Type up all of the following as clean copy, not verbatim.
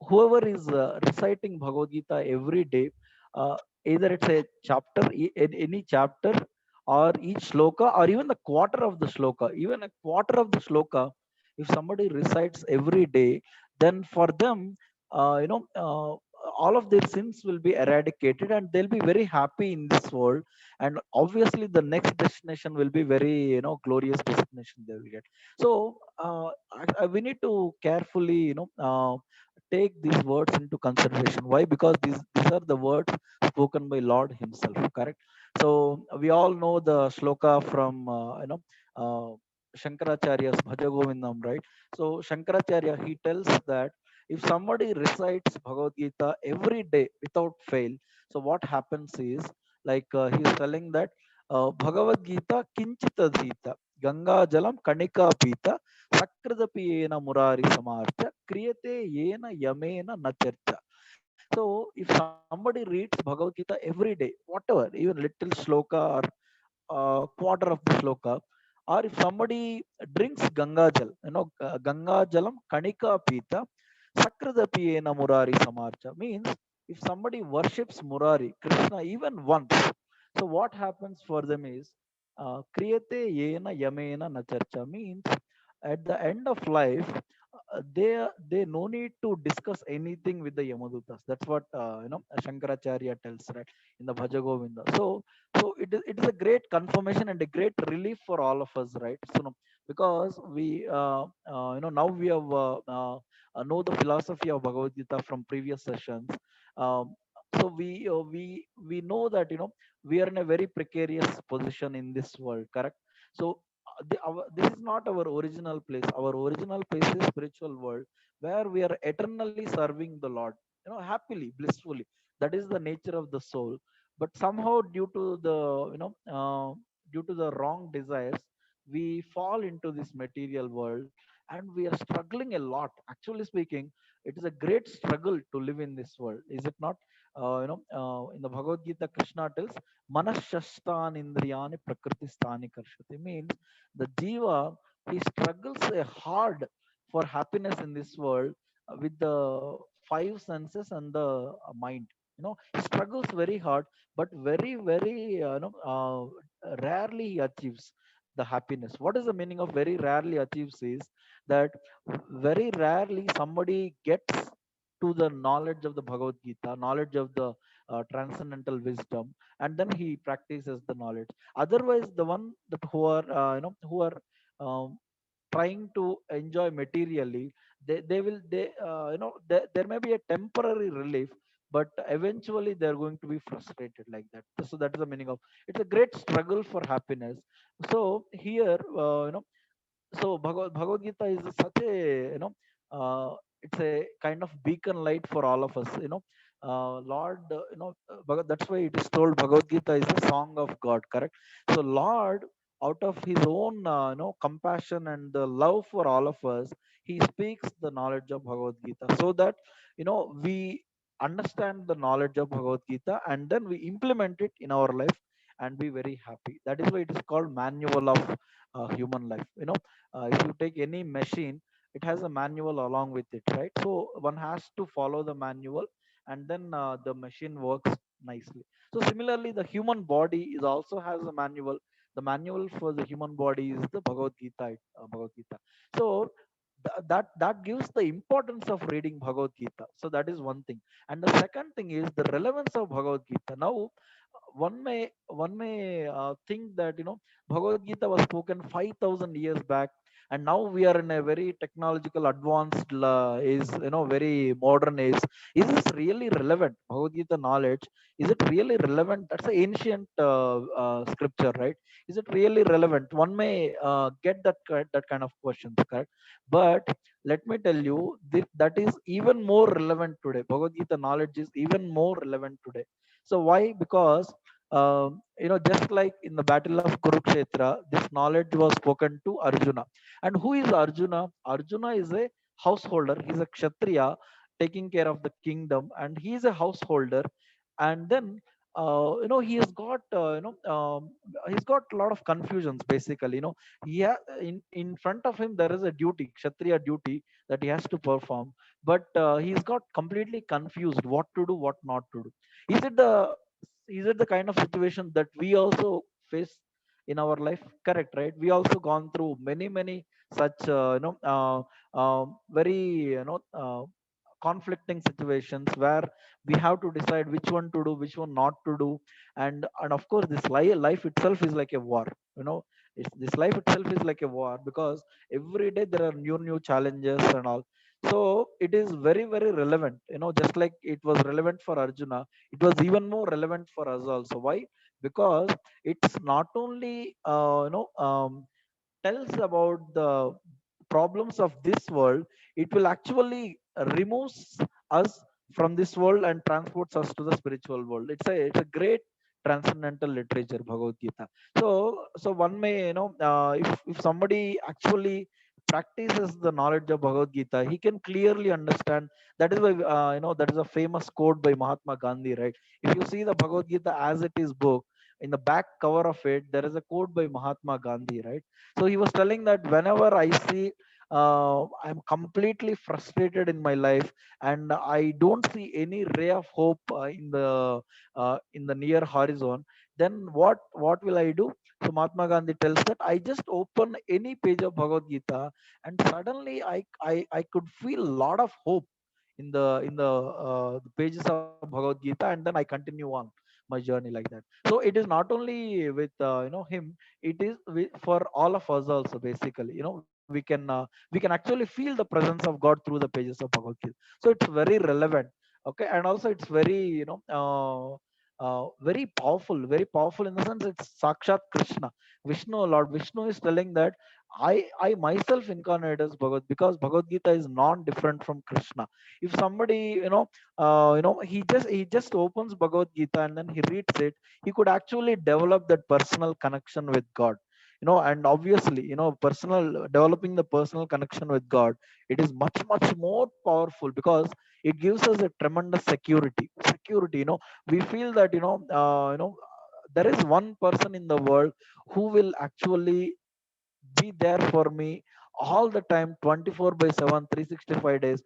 whoever is reciting Bhagavad Gita every day, uh, either it's a chapter, any chapter, or each sloka, or even the quarter of the sloka, even a quarter of the sloka, if somebody recites every day, then for them, all of their sins will be eradicated, and they'll be very happy in this world. And obviously the next destination will be very, glorious destination they will get. So we need to carefully, take these words into consideration. Why? Because these are the words spoken by Lord himself, correct? So we all know the shloka from, uh, Shankaracharya's Bhaja Govindam, right? So Shankaracharya, he tells that if somebody recites Bhagavad Gita every day without fail, so what happens is, like, he's telling that, Bhagavad Gita kinchita dhita Ganga jalam kanika pita sakradapi yena murari samarcha kriyate yena yamena nacharcha. So if somebody reads Bhagavad Gita every day, whatever, even little shloka, or quarter of the shloka, or if somebody drinks Ganga Jal, Ganga Jalam Kanika Pita, Sakradapiyena Murari Samarcha, means if somebody worships Murari, Krishna, even once, so what happens for them is, Kriyate Yena Yamena Nacharcha, means at the end of life, they no need to discuss anything with the Yamadutas. That's what, Shankaracharya tells, right, in the Bhaja Govinda. So it is a great confirmation and a great relief for all of us, right? So no, because we, now we have, know the philosophy of Bhagavad Gita from previous sessions. um, so we know that, we are in a very precarious position in this world, correct? So this is not our original place. Our original place is spiritual world, where we are eternally serving the Lord, happily, blissfully. That is the nature of the soul. But somehow, due to the, due to the wrong desires, we fall into this material world, and we are struggling a lot. Actually speaking, it is a great struggle to live in this world, is it not? In the Bhagavad Gita, Krishna tells, manashastan indriyani prakriti sthani karshati, means the jiva, he struggles hard for happiness in this world, with the five senses and the mind. He struggles very hard, but very, very, rarely he achieves the happiness. What is the meaning of very rarely achieves is that very rarely somebody gets to the knowledge of the Bhagavad Gita, knowledge of the transcendental wisdom, and then he practices the knowledge. Otherwise, the one that who are, who are, um, trying to enjoy materially, they will, there may be a temporary relief, but eventually they're going to be frustrated like that. So that is the meaning of, it's a great struggle for happiness. So here, so Bhagavad Gita is such a, it's a kind of beacon light for all of us. Lord, that's why it is told Bhagavad Gita is a song of God, correct? So Lord, out of his own, compassion and the love for all of us, he speaks the knowledge of Bhagavad Gita, so that, we understand the knowledge of Bhagavad Gita, and then we implement it in our life and be very happy. That is why it is called manual of human life. If you take any machine, it has a manual along with it, right? So one has to follow the manual, and then the machine works nicely. So similarly, the human body is also has a manual. The manual for the human body is the Bhagavad Gita. So that gives the importance of reading Bhagavad Gita. So that is one thing. And the second thing is the relevance of Bhagavad Gita. Now, one may think that, Bhagavad Gita was spoken 5,000 years back, and now we are in a very technological advanced, is, very modern age. Is this really relevant? Bhagavad Gita knowledge, is it really relevant? That's an ancient scripture, right? Is it really relevant? One may get that kind of questions, correct? But let me tell you, that is even more relevant today. Bhagavad Gita knowledge is even more relevant today. So why? Because, just like in the battle of Kurukshetra, this knowledge was spoken to Arjuna. And who is Arjuna? Arjuna is a householder. He's a kshatriya taking care of the kingdom, and he is a householder. And then he has got he's got a lot of confusions basically. In front of him there is a duty, kshatriya duty, that he has to perform, but he's got completely confused what to do, what not to do. Is it the is it the kind of situation that we also face in our life? Correct, right? We also gone through many such very conflicting situations where we have to decide which one to do, which one not to do. And of course this life itself is like a war. you know this life itself is like a war, because every day there are new challenges and all. So it is very relevant, just like it was relevant for Arjuna, it was even more relevant for us also. Why? Because it's not only tells about the problems of this world, it will actually removes us from this world and transports us to the spiritual world. It's a great transcendental literature, Bhagavad Gita. So one may, if somebody actually practices the knowledge of Bhagavad Gita, he can clearly understand. That is why, that is a famous quote by Mahatma Gandhi, right? If you see the Bhagavad Gita as it is book, in the back cover of it there is a quote by Mahatma Gandhi, right? So he was telling that whenever I see I'm completely frustrated in my life and I don't see any ray of hope in the near horizon, then what will I do? So Mahatma Gandhi tells that I just open any page of Bhagavad Gita, and suddenly I could feel a lot of hope in the pages of Bhagavad Gita, and then I continue on my journey like that. So it is not only with him, it is for all of us also. Basically, we can actually feel the presence of God through the pages of Bhagavad Gita. So it's very relevant. Okay, and also it's very powerful in the sense it's Sakshat Krishna, Vishnu. Lord Vishnu is telling that I myself incarnate as Bhagavad, because Bhagavad Gita is non-different from Krishna. If somebody, he just opens Bhagavad Gita and then he reads it, he could actually develop that personal connection with God. And obviously, personal developing the personal connection with God, it is much more powerful, because it gives us a tremendous security. We feel that there is one person in the world who will actually be there for me all the time, 24 by 7, 365 days.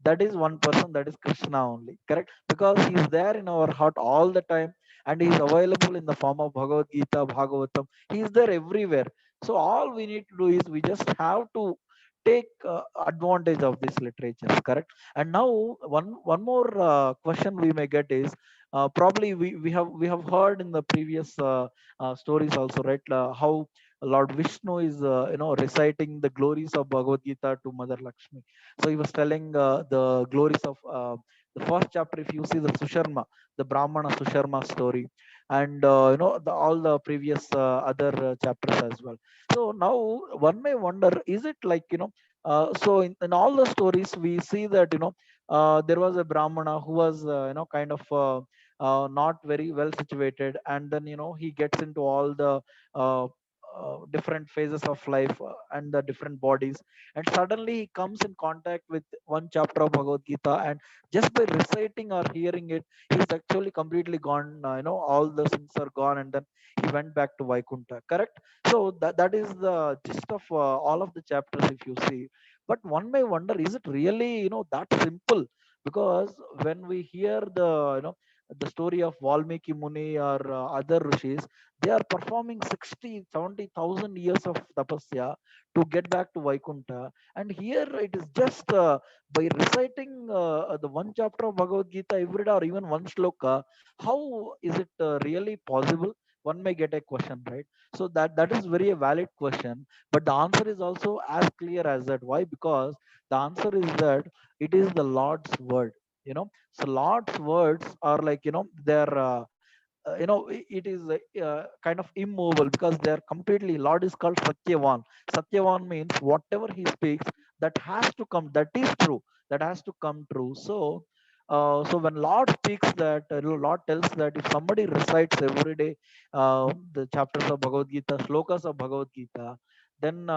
That is one person, that is Krishna only. Correct? Because he is there in our heart all the time, and he is available in the form of Bhagavad Gita, Bhagavatam. He is there everywhere. So all we need to do is we just have to take advantage of this literature. Correct? And now one more question we may get is, probably we have heard in the previous stories also, right? How Lord Vishnu is, reciting the glories of Bhagavad Gita to Mother Lakshmi. So he was telling the glories of the first chapter. If you see the Susharma, the Brahmana Susharma story, and all the previous other chapters as well. So now one may wonder, is it like, so in all the stories we see that, there was a Brahmana who was, kind of not very well situated, and then he gets into all the different phases of life, and the different bodies, and suddenly he comes in contact with one chapter of Bhagavad Gita, and just by reciting or hearing it, he's actually completely gone. All the sins are gone, and then he went back to Vaikuntha. Correct? So that is the gist of all of the chapters, if you see. But one may wonder, is it really that simple? Because when we hear the story of Valmiki Muni or other rishis, they are performing 60, 70,000 years of tapasya to get back to Vaikuntha. And here it is just by reciting the one chapter of Bhagavad Gita every day, or even one shloka, how is it really possible? One may get a question, right? So that is very a valid question, but the answer is also as clear as that. Why? Because the answer is that it is the Lord's word. So Lord's words are like, they're it is kind of immovable, because they are completely, Lord is called Satyavan. Satyavan means whatever he speaks, that has to come, that is true, that has to come true. So when Lord speaks that, Lord tells that if somebody recites every day the chapters of Bhagavad Gita, shlokas of Bhagavad Gita, then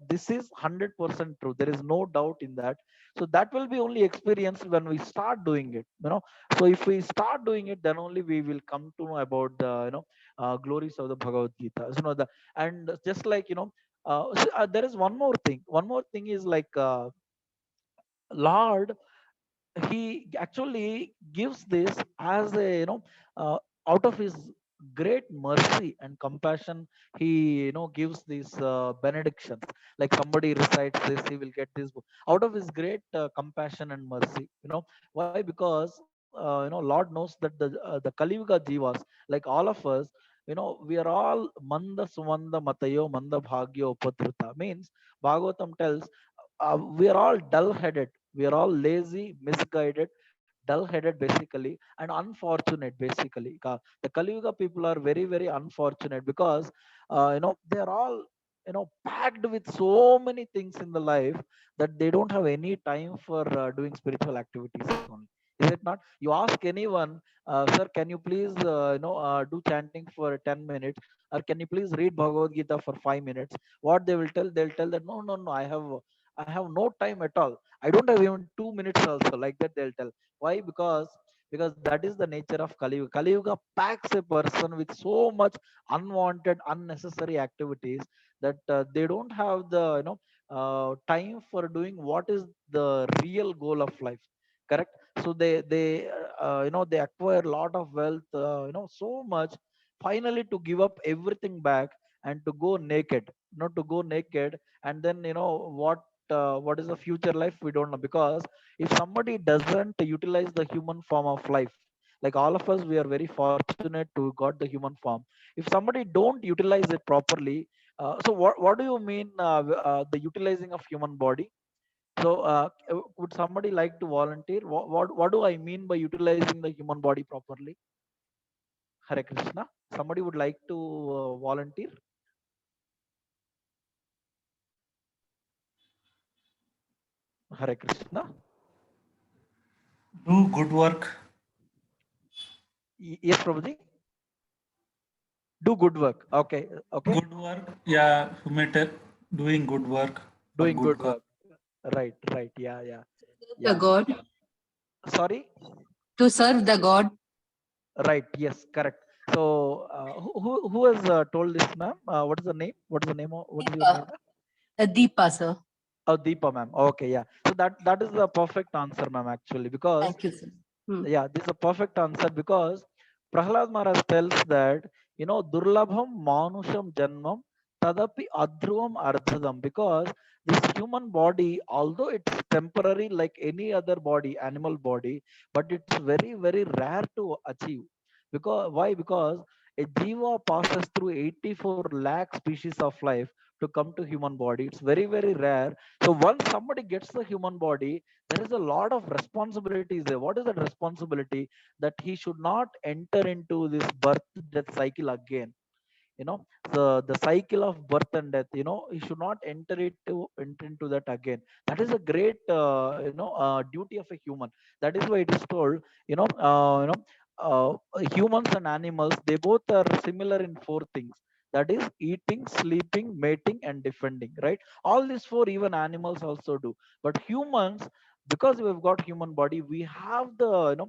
this is 100% true. There is no doubt in that. So that will be only experienced when we start doing it. So if we start doing it, then only we will come to know about the glories of the Bhagavad Gita. And just like there is one more thing. One more thing is like Lord, he actually gives this as a uh, out of his great mercy and compassion. He gives these benedictions, like somebody recites this, he will get this book out of his great compassion and mercy. Why? Because Lord knows that the Kali Yuga jivas, like all of us, we are all manda sumanda matayo manda bhagyo upadhrita. Means Bhagavatam tells we are all dull headed, we are all lazy, misguided, dull headed basically, and unfortunate basically. The Kali Yuga people are very, very unfortunate because they are all packed with so many things in the life that they don't have any time for doing spiritual activities only. Is it not? You ask anyone, sir, can you please do chanting for 10 minutes, or can you please read Bhagavad Gita for 5 minutes? What they will tell, they'll tell that no, no, no, I have no time at all. I don't have even 2 minutes also. Like that they'll tell. Why? Because that is the nature of Kali Yuga. Kali Yuga packs a person with so much unwanted, unnecessary activities that they don't have the time for doing what is the real goal of life. Correct. So they acquire a lot of wealth, so much, finally to give up everything back and to go naked, to go naked. And then what is the future life, we don't know. Because if somebody doesn't utilize the human form of life, like all of us, we are very fortunate to got the human form. If somebody don't utilize it properly, so what do you mean, the utilizing of human body? So would somebody like to volunteer? What do I mean by utilizing the human body properly? Hare Krishna. Somebody would like to volunteer? Hare Krishna. Do good work. Yes, Prabhuji. Do good work. Okay. Do Okay. good work. Yeah, humanitarian, doing good work for Doing good good cause. work. Right. Right. Yeah. Yeah. The Yeah. God, Sorry. to serve the God. Right. Yes. Correct. So who has told this, ma'am? What is the name? What is the name? What is your Deepa, name, ma'am? Deepa, sir. Oh, Deepa, ma'am. Okay. Yeah. So that is the perfect answer, ma'am. Actually, because Thank you, sir. Hmm. yeah, this is a perfect answer. Because Prahlad Maharaj tells that durlabham manusham janmam tadapi adhruvam ardhadam. Because this human body, although it's temporary like any other body, animal body, but it's very, very rare to achieve. Because why? Because a jiva passes through 84 lakh species of life to come to human body. It's very, very rare. So once somebody gets the human body, there is a lot of responsibilities there. What is that responsibility? That he should not enter into this birth death cycle again. you know the cycle of birth and death, he should not enter into that again. That is a great duty of a human. That is why it is told, you know uh, you know humans and animals, they both are similar in four things. That is eating, sleeping, mating, and defending, right? All these four even animals also do. But humans, because we've got human body, we have the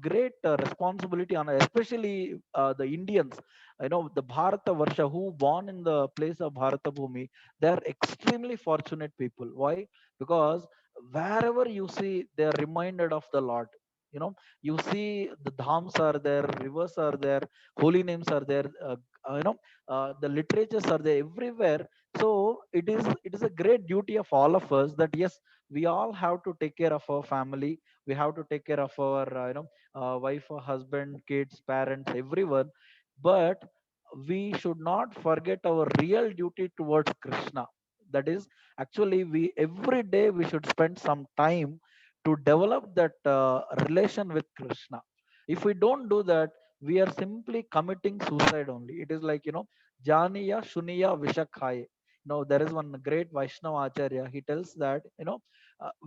great responsibility on, especially the Indians, the Bharata Varsha, who born in the place of Bharata Bhumi, they are extremely fortunate people. Why? Because wherever you see, they are reminded of the Lord. You see the dhams are there, rivers are there, holy names are there, the literatures are there everywhere. So it is a great duty of all of us that yes, we all have to take care of our family. We have to take care of our wife or husband, kids, parents, everyone. But we should not forget our real duty towards Krishna. That is, actually, we every day we should spend some time to develop that relation with Krishna. If we don't do that, we are simply committing suicide only. It is like, Janiya Shuniya Vishakhaya. There is one great Vaishnava Acharya. He tells that,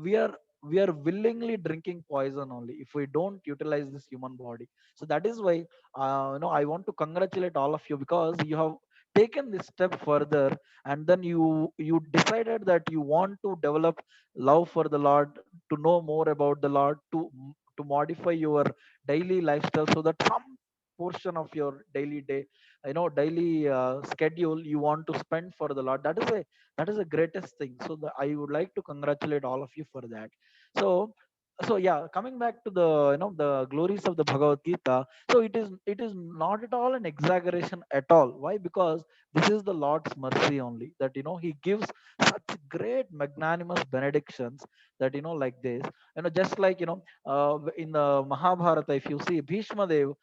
we are willingly drinking poison only if we don't utilize this human body. So that is why I want to congratulate all of you, because you have taken this step further, and then you decided that you want to develop love for the Lord, to know more about the Lord, to modify your daily lifestyle, so that some portion of your daily day, daily schedule, you want to spend for the Lord. That is a greatest thing. So I would like to congratulate all of you for that. So so yeah, coming back to the the glories of the Bhagavad Gita. So it is not at all an exaggeration at all. Why? Because this is the Lord's mercy only, that he gives such great magnanimous benedictions, that like this. Just like in the Mahabharata, if you see Bhishma Dev,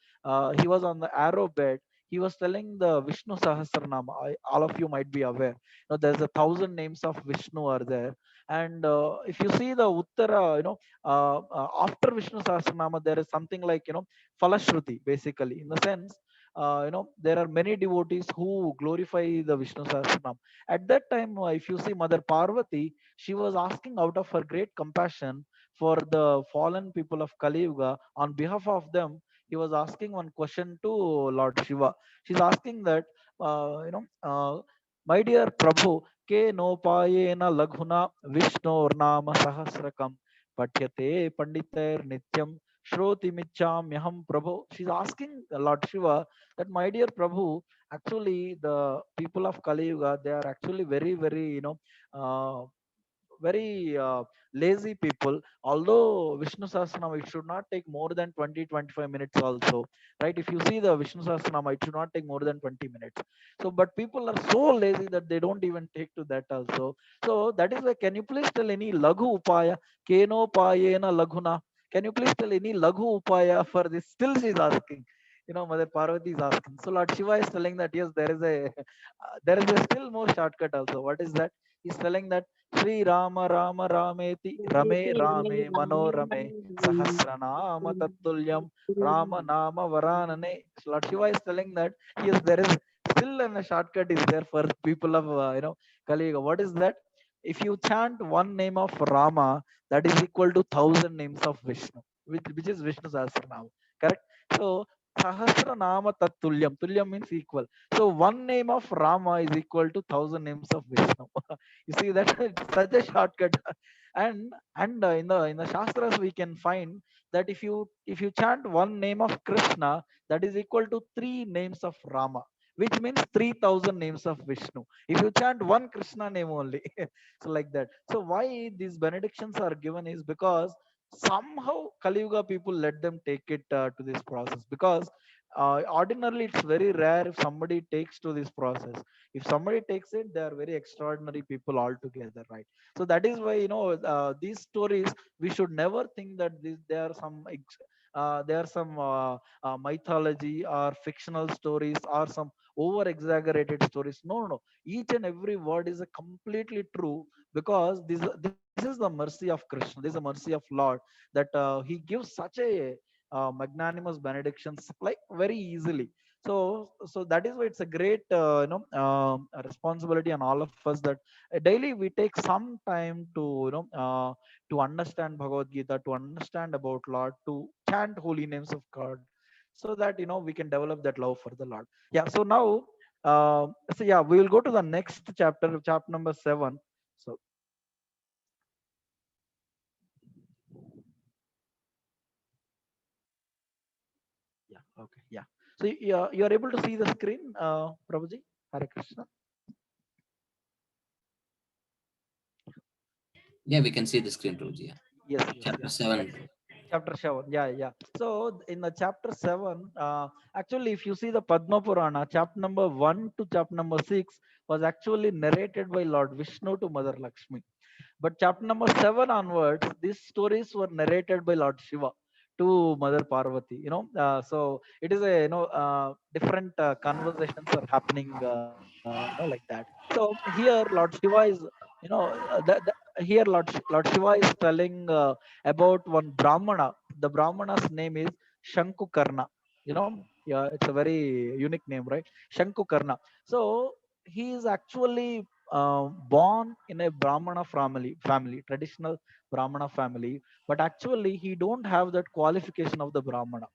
he was on the arrow bed. He was telling the Vishnu Sahasranama. All of you might be aware, there's 1,000 names of Vishnu are there. And if you see the Uttara, after Vishnu Sahasranama, there is something like Falashruti, basically, in the sense, there are many devotees who glorify the Vishnu Sahasranam. At that time, if you see Mother Parvati, she was asking out of her great compassion for the fallen people of Kali Yuga. On behalf of them, he was asking one question to Lord Shiva. She's asking that, my dear Prabhu, ke nopayena laghuna Vishnu nama sahasrakam patyate panditair nityam shroti michhamyaham Prabhu. She's asking Lord Shiva that, my dear Prabhu, actually the people of Kali Yuga, they are actually very, very, uh, very lazy people. Although Vishnu Sahasranama, it should not take more than 20-25 minutes also, right? If you see the Vishnu Sahasranama, it should not take more than 20 minutes. So but people are so lazy that they don't even take to that also. So that is why, can you please tell any laghu upaya, keno payena laghuna, can you please tell any laghu upaya for this? Still she's asking, Mother Parvati is asking. So Lord Shiva is telling that, yes, there is a there is a still more shortcut also. What is that? He's telling that, Sri Rama Rama Rameti Rame Rame Manorame Sahasranama Tatulyam Rama Nama Varanane. So Lord Shiva is telling that, yes, there is still a shortcut is there for people of Kali Yuga. What is that? If you chant one name of Rama, that is equal to 1,000 names of Vishnu, which is Vishnu Sahasranama. Correct? So Sahasranama Tatulyam. Tulyam means equal. So one name of Rama is equal to 1,000 names of Vishnu. You see that it's such a shortcut. And in the Shastras we can find that if you chant one name of Krishna, that is equal to three names of Rama, which means 3,000 names of Vishnu. If you chant one Krishna name only, so like that. So why these benedictions are given is because somehow Kali Yuga people let them take it to this process, because ordinarily it's very rare if somebody takes to this process. If somebody takes it, they are very extraordinary people altogether, right? So that is why these stories, we should never think that there are some mythology or fictional stories or some over exaggerated stories. No, no, no. Each and every word is a completely true, because this is the mercy of Krishna. This is the mercy of Lord, that he gives such a magnanimous benedictions like very easily. So that is why it's a great responsibility on all of us, that daily we take some time to to understand Bhagavad Gita, to understand about Lord, to chant holy names of God, so that we can develop that love for the Lord. Yeah. So now, so yeah, we will go to the next chapter, chapter number 7. So yeah, okay, yeah. So you are able to see the screen, Prabhuji? Hare Krishna. Yeah, we can see the screen, Prabhuji. Yeah. Yes, yes, Chapter yeah. 7. Chapter 7, yeah, yeah. So in the chapter 7, actually, if you see the Padma Purana, chapter number 1 to chapter number 6 was actually narrated by Lord Vishnu to Mother Lakshmi. But chapter number 7 onwards, these stories were narrated by Lord Shiva to Mother Parvati. So it is a different conversations are happening, like that. So here Lord Shiva is, here Lord Shiva is telling about one Brahmana. The Brahmana's name is Shankukarna. Yeah, it's a very unique name, right? Shankukarna. So he is actually born in a Brahmana family, traditional Brahmana family, but actually he don't have that qualification of the Brahmana.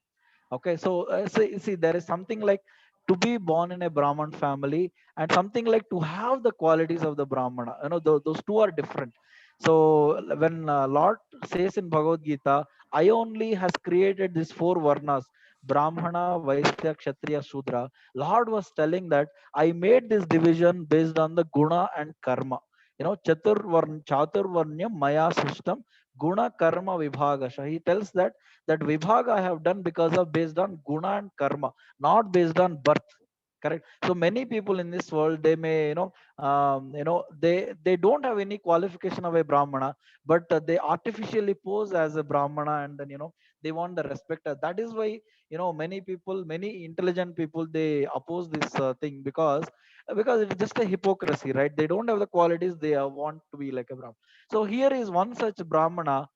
Okay, so see, there is something like to be born in a Brahman family, and something like to have the qualities of the Brahmana. Those two are different. So when Lord says in Bhagavad Gita, I only has created these four varnas, Brahmana, Vaishya, Kshatriya, Shudra. Lord was telling that I made this division based on the guna and karma. Chaturvarnyam Maya system, guna karma vibhagasha. He tells that vibhaga I have done because of based on guna and karma, not based on birth. Correct. So many people in this world, they may they don't have any qualification of a Brahmana, but they artificially pose as a Brahmana, and then they want the respect. That is why many people, many intelligent people, they oppose this thing, because it's just a hypocrisy, right? They don't have the qualities, they want to be like a Brahmana. So here is one such Brahmana.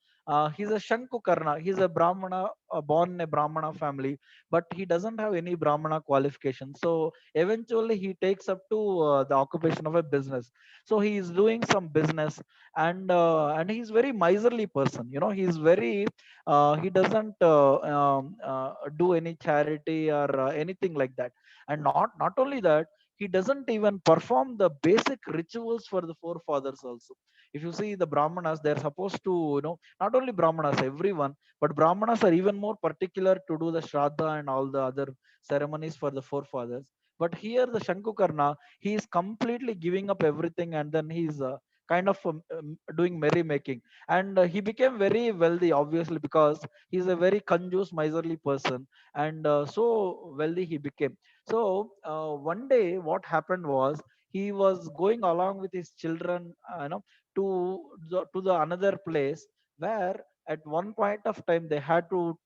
He's a Shankukarna. He's a Brahmana, born in a Brahmana family, but he doesn't have any Brahmana qualification. So eventually he takes up to the occupation of a business. So he is doing some business, and he's very miserly person. He's very he doesn't do any charity or anything like that. And not only that, he doesn't even perform the basic rituals for the forefathers also. If you see the Brahmanas, they're supposed to, not only Brahmanas, everyone, but Brahmanas are even more particular to do the Shraddha and all the other ceremonies for the forefathers. But here, the Shankukarna, he is completely giving up everything, and then he's kind of doing merrymaking. And he became very wealthy, obviously, because he's a very conjuice, miserly person, and so wealthy he became. So one day, what happened was he was going along with his children, to the another place, where at one point of time they had to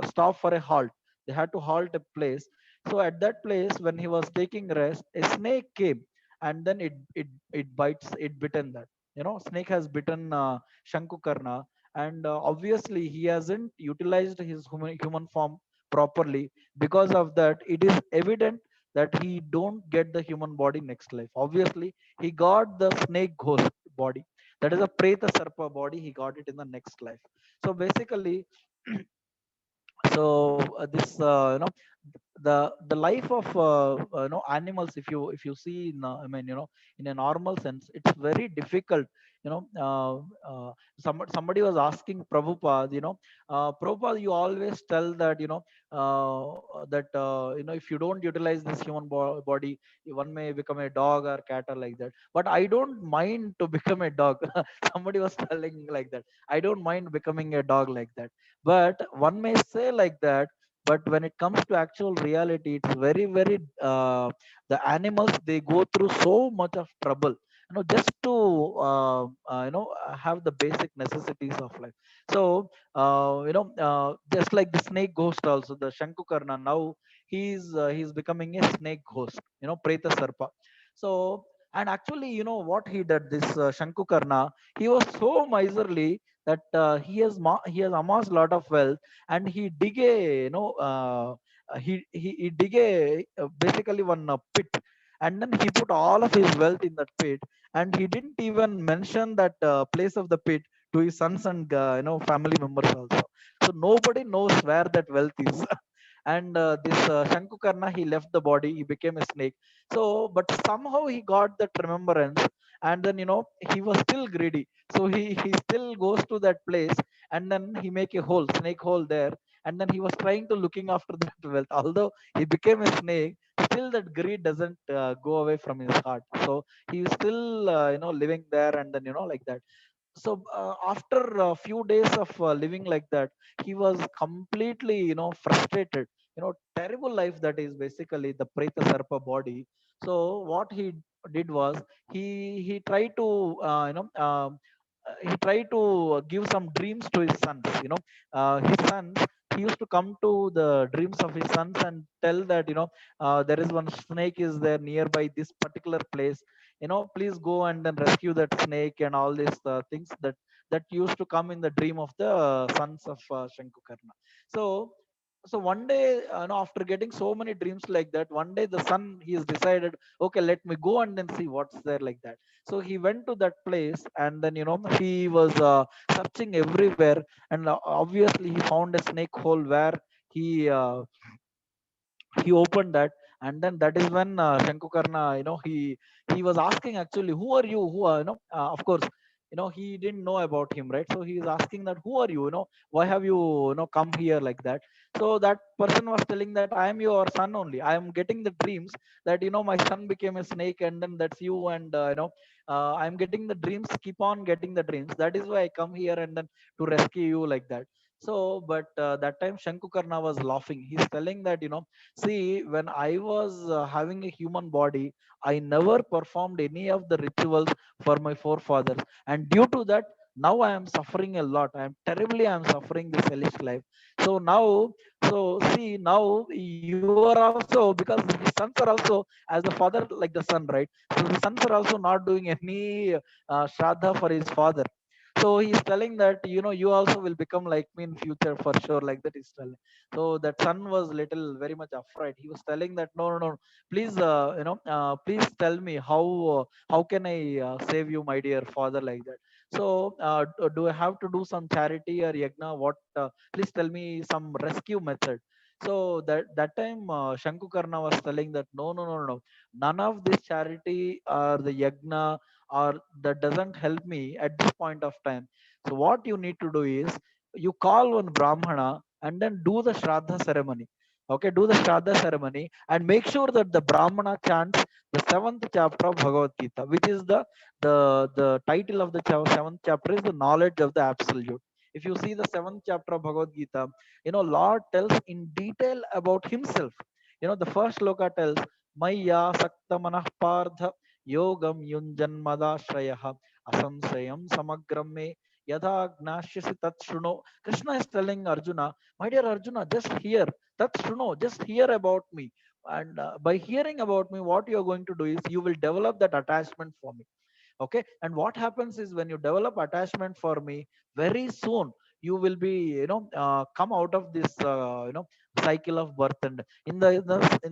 stop for a halt. They had to halt a place. So at that place, when he was taking rest, a snake came, and then it bitten that. Snake has bitten Shankukarna, and obviously he hasn't utilized his human form properly. Because of that, it is evident that he don't get the human body next life. Obviously, he got the snake ghost body. That is a Preta Sarpa body. He got it in the next life. So basically, so this the life of animals, if you see in, in a normal sense, it's very difficult. you know uh, somebody was asking Prabhupada, Prabhupada, you always tell that that if you don't utilize this human body, one may become a dog or cat or like that. But I don't mind to become a dog. Somebody was telling like that, I don't mind becoming a dog like that. But one may say like that, but when it comes to actual reality, it's very very the animals, they go through so much of trouble, just to have the basic necessities of life. So just like the snake ghost also, the Shankukarna, now he's becoming a snake ghost, Preta Sarpa. So, and actually, what he did, this Shankukarna, he was so miserly that he has amassed a lot of wealth, and he dig a he dig a basically one pit, and then he put all of his wealth in that pit, and he didn't even mention that place of the pit to his sons and family members also. So nobody knows where that wealth is. And this Shankukarna, he left the body, he became a snake. So but somehow he got that remembrance, and then he was still greedy. So he still goes to that place, and then he make a hole, snake hole there, and then he was trying to looking after that wealth. Although he became a snake, still that greed doesn't go away from his heart. So he is still living there, and then like that. So after a few days of living like that, he was completely frustrated. Terrible life, that is basically the Preta Sarpa body. So what he did was, he tried to he tried to give some dreams to his sons. His sons, he used to come to the dreams of his sons and tell that there is one snake is there nearby this particular place. Please go and then rescue that snake, and all these things that used to come in the dream of the sons of Shankukarna. So so one day, after getting so many dreams like that, one day the son, he has decided, okay, let me go and then see what's there like that. So he went to that place, and then he was searching everywhere, and obviously he found a snake hole where he he opened that, and then that is when Shankukarna, he was asking actually, who are you, who are, of course, he didn't know about him, right? So he is asking that, who are you, why have you, come here like that? So that person was telling that, I am your son only, I am getting the dreams that, my son became a snake, and then that's you, and I'm getting the dreams, keep on getting the dreams, that is why I come here, and then to rescue you like that. So but that time Shankukarna was laughing, he's telling that, see, when I was having a human body, I never performed any of the rituals for my forefathers. And due to that, now I am suffering a lot. I am suffering this hellish life. So now, so see, now you are also, because the sons are also, as the father, like the son, right? So the sons are also not doing any shraddha for his father. So he's telling that, you also will become like me in future for sure, like that he's telling. So that son was little very much afraid, he was telling that, no, no, no, please, please tell me how can I save you, my dear father, like that. So do I have to do some charity or yagna, what, please tell me some rescue method. So that time Shankukarna was telling that, no, no, no, no, none of this charity or the yagna, or that doesn't help me at this point of time. So what you need to do is, you call one brahmana and then do the shraddha ceremony. Okay, do the shraddha ceremony and make sure that the brahmana chants the seventh chapter of Bhagavad Gita, which is the title of the seventh chapter is the knowledge of the absolute. If you see the seventh chapter of Bhagavad Gita, Lord tells in detail about himself. The first sloka tells, Maya Sakta Manah Partha Yogam Yunjanmadashrayah Asamsayam Samagram Me Yadha Gnashyasi Tat Shruno. Krishna is telling Arjuna, my dear Arjuna, just hear Tat Shruno, just hear about me. And by hearing about me, what you are going to do is you will develop that attachment for me. Okay, and what happens is, when you develop attachment for me, very soon you will be, come out of this cycle of birth. And in the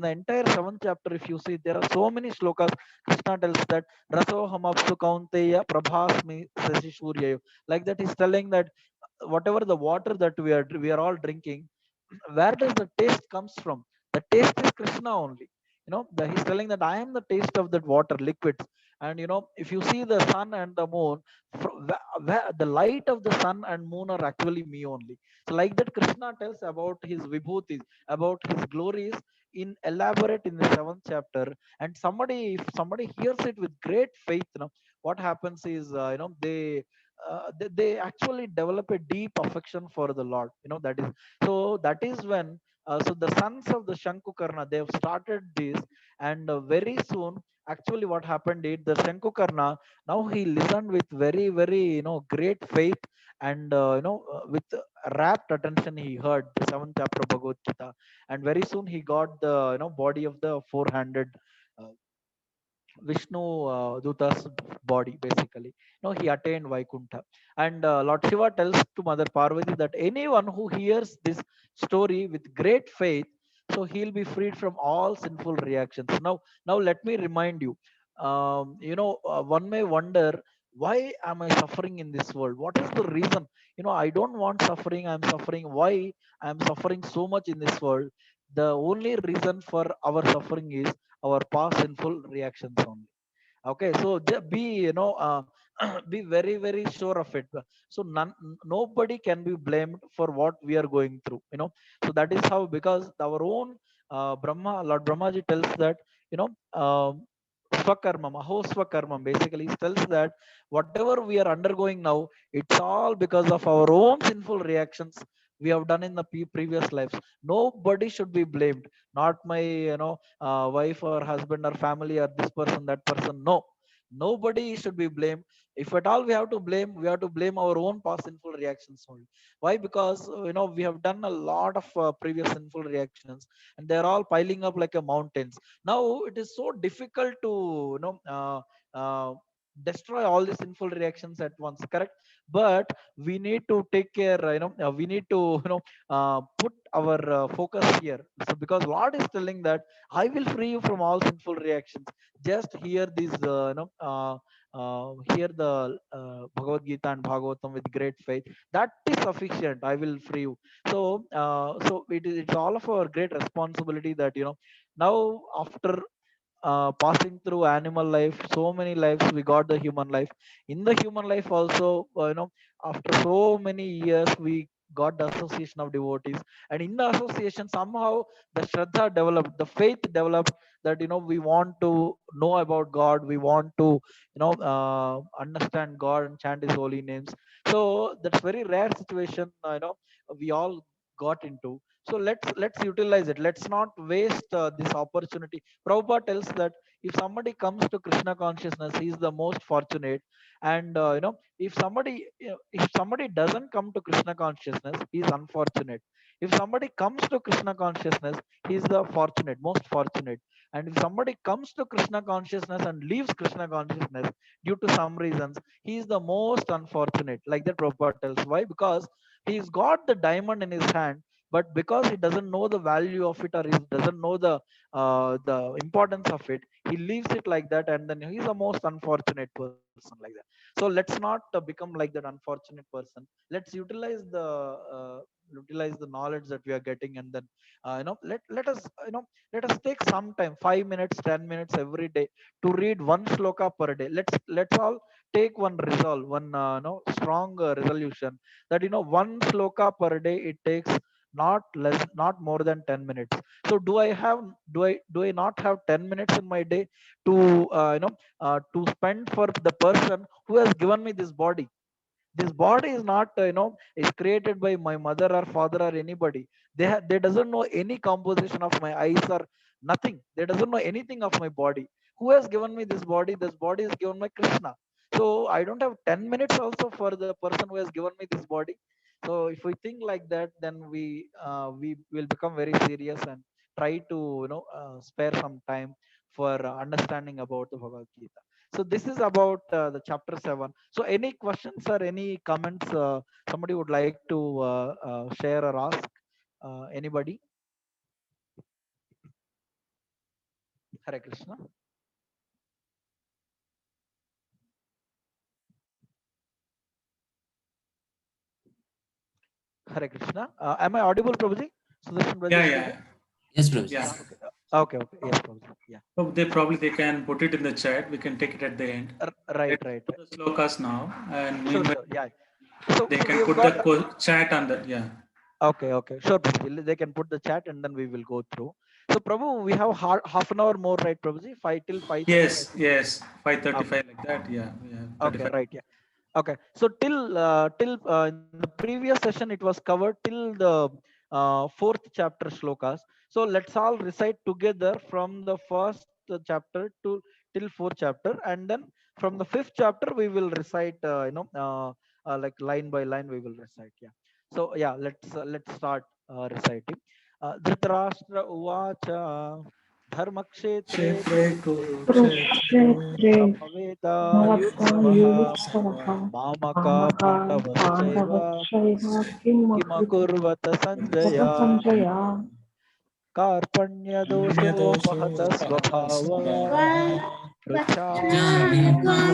entire seventh chapter, if you see, there are so many slokas. Krishna tells that, raso hamapsu kaunteya prabhasmi sasi suryayo, like that he's telling that, whatever the water that we are all drinking, where does the taste comes from? The taste is Krishna only. He's telling that, I am the taste of that water liquids. And if you see the sun and the moon, the light of the sun and moon are actually me only. So like that, Krishna tells about his vibhutis, about his glories, in elaborate in the seventh chapter. And if somebody hears it with great faith, what happens is, they actually develop a deep affection for the Lord. That is when, so the sons of the Shankukarna, they have started this. And very soon, actually what happened is, the Shankukarna, now he listened with very, very, great faith. And with rapt attention, he heard the seventh chapter of Bhagavad Gita. And very soon he got the, body of the four-handed uh, Vishnu Duta's body, basically. He attained Vaikuntha. And Lord Shiva tells to Mother Parvati that anyone who hears this story with great faith, so he'll be freed from all sinful reactions. Now let me remind you, one may wonder, why am I suffering in this world? What is the reason? I don't want suffering. I'm suffering. Why I'm suffering so much in this world? The only reason for our suffering is our past sinful reactions only. Okay, so be, be very, very sure of it. So nobody can be blamed for what we are going through. So that is how, because our own Lord Brahmaji tells that, you know swakarmam, aho swakarmam, basically he tells that whatever we are undergoing now, it's all because of our own sinful reactions we have done in the previous lives. Nobody should be blamed, not my, wife or husband or family or this person, that person. No, nobody should be blamed. If at all we have to blame, we have to blame our own past sinful reactions only. Why? Because we have done a lot of previous sinful reactions, and they're all piling up like a mountains. Now it is so difficult to, uh, destroy all the sinful reactions at once, correct? But we need to take care, we need to put our focus here. So because Lord is telling that I will free you from all sinful reactions. Just hear these hear the Bhagavad Gita and Bhagavatam with great faith. That is sufficient. I will free you. So it's all of our great responsibility that now, after passing through animal life, so many lives, we got the human life. In the human life also, after so many years, we got the association of devotees, and in the association, somehow the shraddha developed, the faith developed, that we want to know about God, we want to understand God and chant his holy names. So that's very rare situation, we all got into. So let's utilize it. Let's not waste this opportunity. Prabhupada tells that if somebody comes to Krishna consciousness, he is the most fortunate. And if somebody doesn't come to Krishna consciousness, he is unfortunate. If somebody comes to Krishna consciousness, he is the fortunate, most fortunate. And if somebody comes to Krishna consciousness and leaves Krishna consciousness due to some reasons, he is the most unfortunate. Like that Prabhupada tells. Why? Because he's got the diamond in his hand, but because he doesn't know the value of it, or he doesn't know the importance of it, he leaves it like that, and then he's the most unfortunate person like that. So let's not become like that unfortunate person. Let's utilize the knowledge that we are getting, and then let us let us take some time, 5 minutes, 10 minutes every day, to read one shloka per day. Let's all take one resolve, one strong resolution, that one shloka per day, it takes not more than 10 minutes. So do I not have 10 minutes in my day to to spend for the person who has given me this body? This body is not is created by my mother or father or anybody. They doesn't know any composition of my eyes or nothing. They doesn't know anything of my body. Who has given me this body? This body is given by Krishna. So I don't have 10 minutes also for the person who has given me this body. So if we think like that, then we will become very serious and try to spare some time for understanding about the Bhagavad Gita. So this is about the chapter 7. So any questions or any comments somebody would like to share or ask? Anybody? Hare Krishna. Hare Krishna. Am I audible, Prabhuji? Sudarshan Brajesh Yeah, Ji? yeah. Yes, Prabhuji. Yeah. Okay. Yes, Prabhuji. Yeah. So they can put it in the chat. We can take it at the end. Right. Let's put the slokas now, and Sure. Yeah. So they we can have put got. the chat on the Okay. Sure, Prabhuji. They can put the chat and then we will go through. So Prabhu, we have half an hour more, right, Prabhuji? 5 till 5:30. Yes, Okay. 5:35 like that. Yeah, we have Okay. 35. Right. Yeah. Okay, so till in the previous session it was covered till the fourth chapter shlokas. So let's all recite together from the first chapter to till fourth chapter, and then from the fifth chapter we will recite like line by line we will recite. Yeah. So yeah, let's start reciting. Dhritarashtra uvacha धर्मक्षेत्रे क्षेत्रे कुरुक्षेत्रे कुरुक्षेत्रे समवेतायुत्सवः मामका मामका पाण्डवश्चैव पाण्डवश्चैव किं किमकुर्वत सञ्जय कृत सञ्जय कार्पण्यदोषोपहत स्वभाव पृच्छामि पृच्छामि त्वां त्वां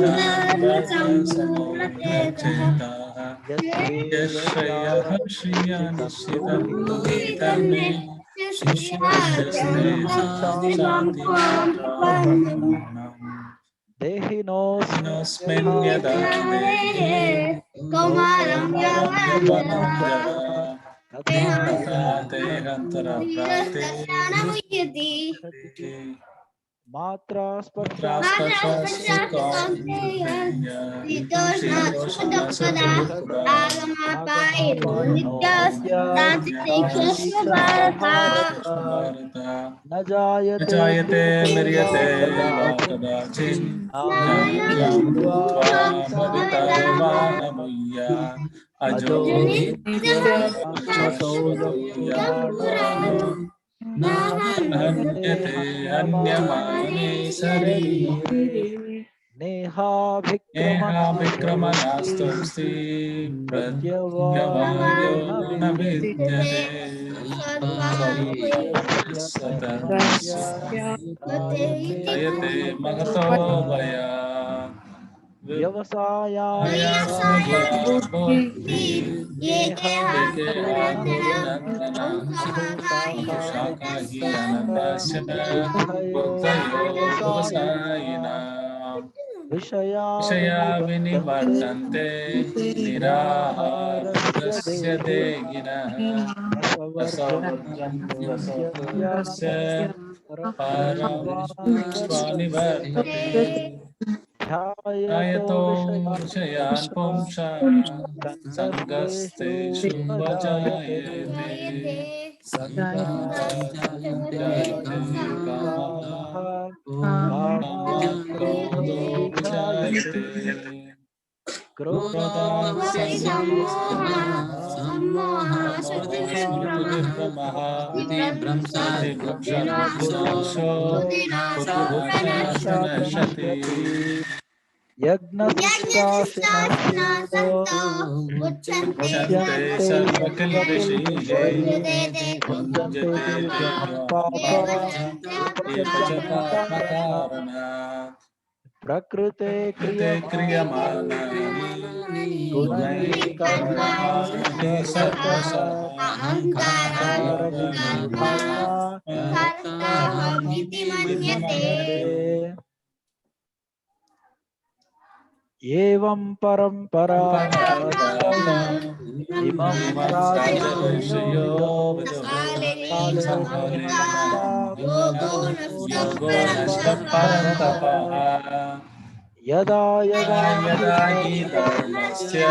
धर्मचेतः धर्मचेताः यश्रेयः यश्रेयः श्रियनिश्चितमे श्रियनिश्चितं मे शिष्यस्तेषां शिष्यस्तेषां शान्तिं शान्तिप्रधानम् देहिनोऽस्मिन् हिनोऽस्मिन् यथा यदा देहे देहे कौमारं कौमारं यौवनं यवनं जरा जरा तथा तथा देहान्तरप्राप्तिः देहान्तरप्राप्ते मुह्यति मात्रा तत्र स्पर्शास्तु स्पर्शास्तु कौन्तेय कौन्तेय शीतोष्णसुखदुःखदा शीतोष्णसुखदुःखदा आगमापायिनो नित्या नित्यास्ताति नास्ति भारत कृष्ण भारत न न जायते जायते म्रियते वा म्रियते वा कदाचित् कदाचिन् नायं नायं भूत्वा भूत्वा भविता भविता वा न वा न भूयः भूयः अजो अजो नित्यः नित्यः शाश्वतोऽयं शाश्वतोऽयं पुराणो पुराणो न न हन्यते हन्यते हन्यमाने हन्यमाने शरीरे शरीरे नेहाभिक्रमणास्तुंसि प्रत्यवायो न विद्यते स्वतयते महतो वया व्यवसायाय बुद्धि शाखा हि अनन्तस्य बुद्धयो व्यवसायिनाम् विषया विषया विनिवर्तन्ते निराहारस्य देहिनः रसवर्जस्य परविश्वानिवर्तते ध्यायतो विषयान् पुंसां सङ्गस्तेषु जायते कामः क्रोधो विजायते स्मृतिर्भ्रमः स्मृतिभ्रंशो बुद्धिनाशनशति उच्यन्ते सर्वकिल्बिषीः भुञ्जते पापकारणात् प्रकृते क्रियमाणानि गुणैः कर्माणि सर्वशः एवं परंपरा इमं ऋषयो योगो नष्टः परन्तपः यदा यदा यदा हि धर्मस्य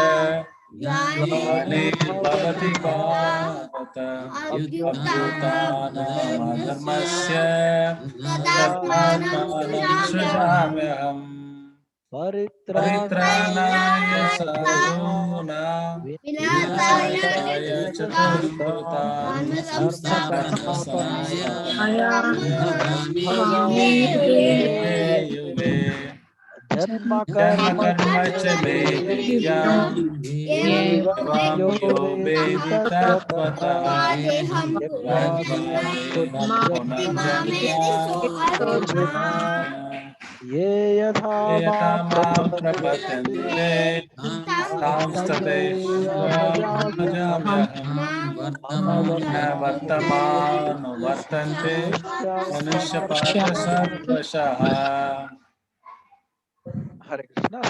ग्लानिर्भवति भारत अभ्युत्थानमधर्मस्य तदात्मानं सृजाम्यहम् परित्राणाय साधूनां विनाशाय च युगे जन्म कर्म च मे यो वेदि तत्त्वतः ये यथा मां प्रपद्यन्ते वर्तन्ते मनुष्यपाश सर्वशः. Hare Krishna.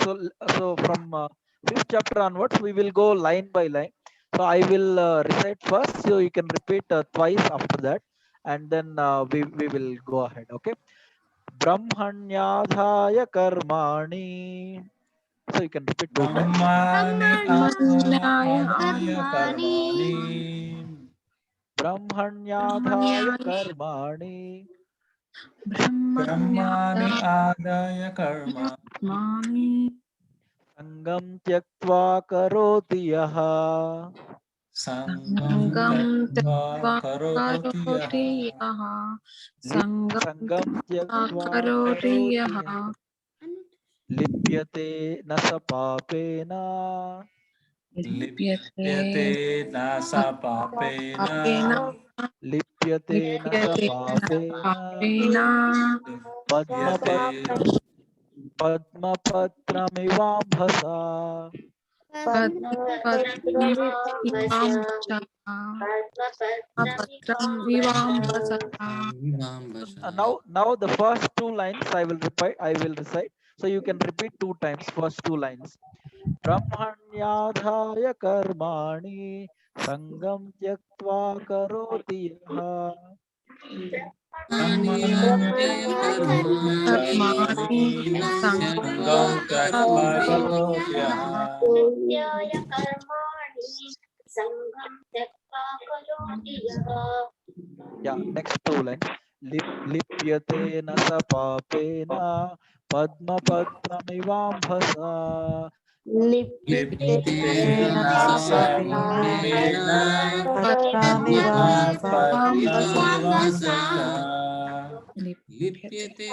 So from fifth chapter onwards, we will go line by line. So I will recite first, so you can repeat twice after that, and then we will go ahead. Okay. Brahmanyadhaya karmani. So you can repeat two times. Brahmanyadhaya karmani. ब्रह्माणि आदाय कर्म संगम त्यक्त्वा करोति यः संगम त्यक्त्वा करोति यः संगम त्यक्त्वा करोति यः लिप्यते न स पापेन लिप्यते न स पापेन लिप्यते न स पापेन पद्मपत्रमिवाम्भसा Now the first two lines I will recite, so you can repeat two times first two lines. Brahmanyadhaya karmani sangam tyaktva karoti yaha Yeah, next two lines. Lipyate na sa papena padmapatramivambhasa लिप्यते न स पापेन लिप्यते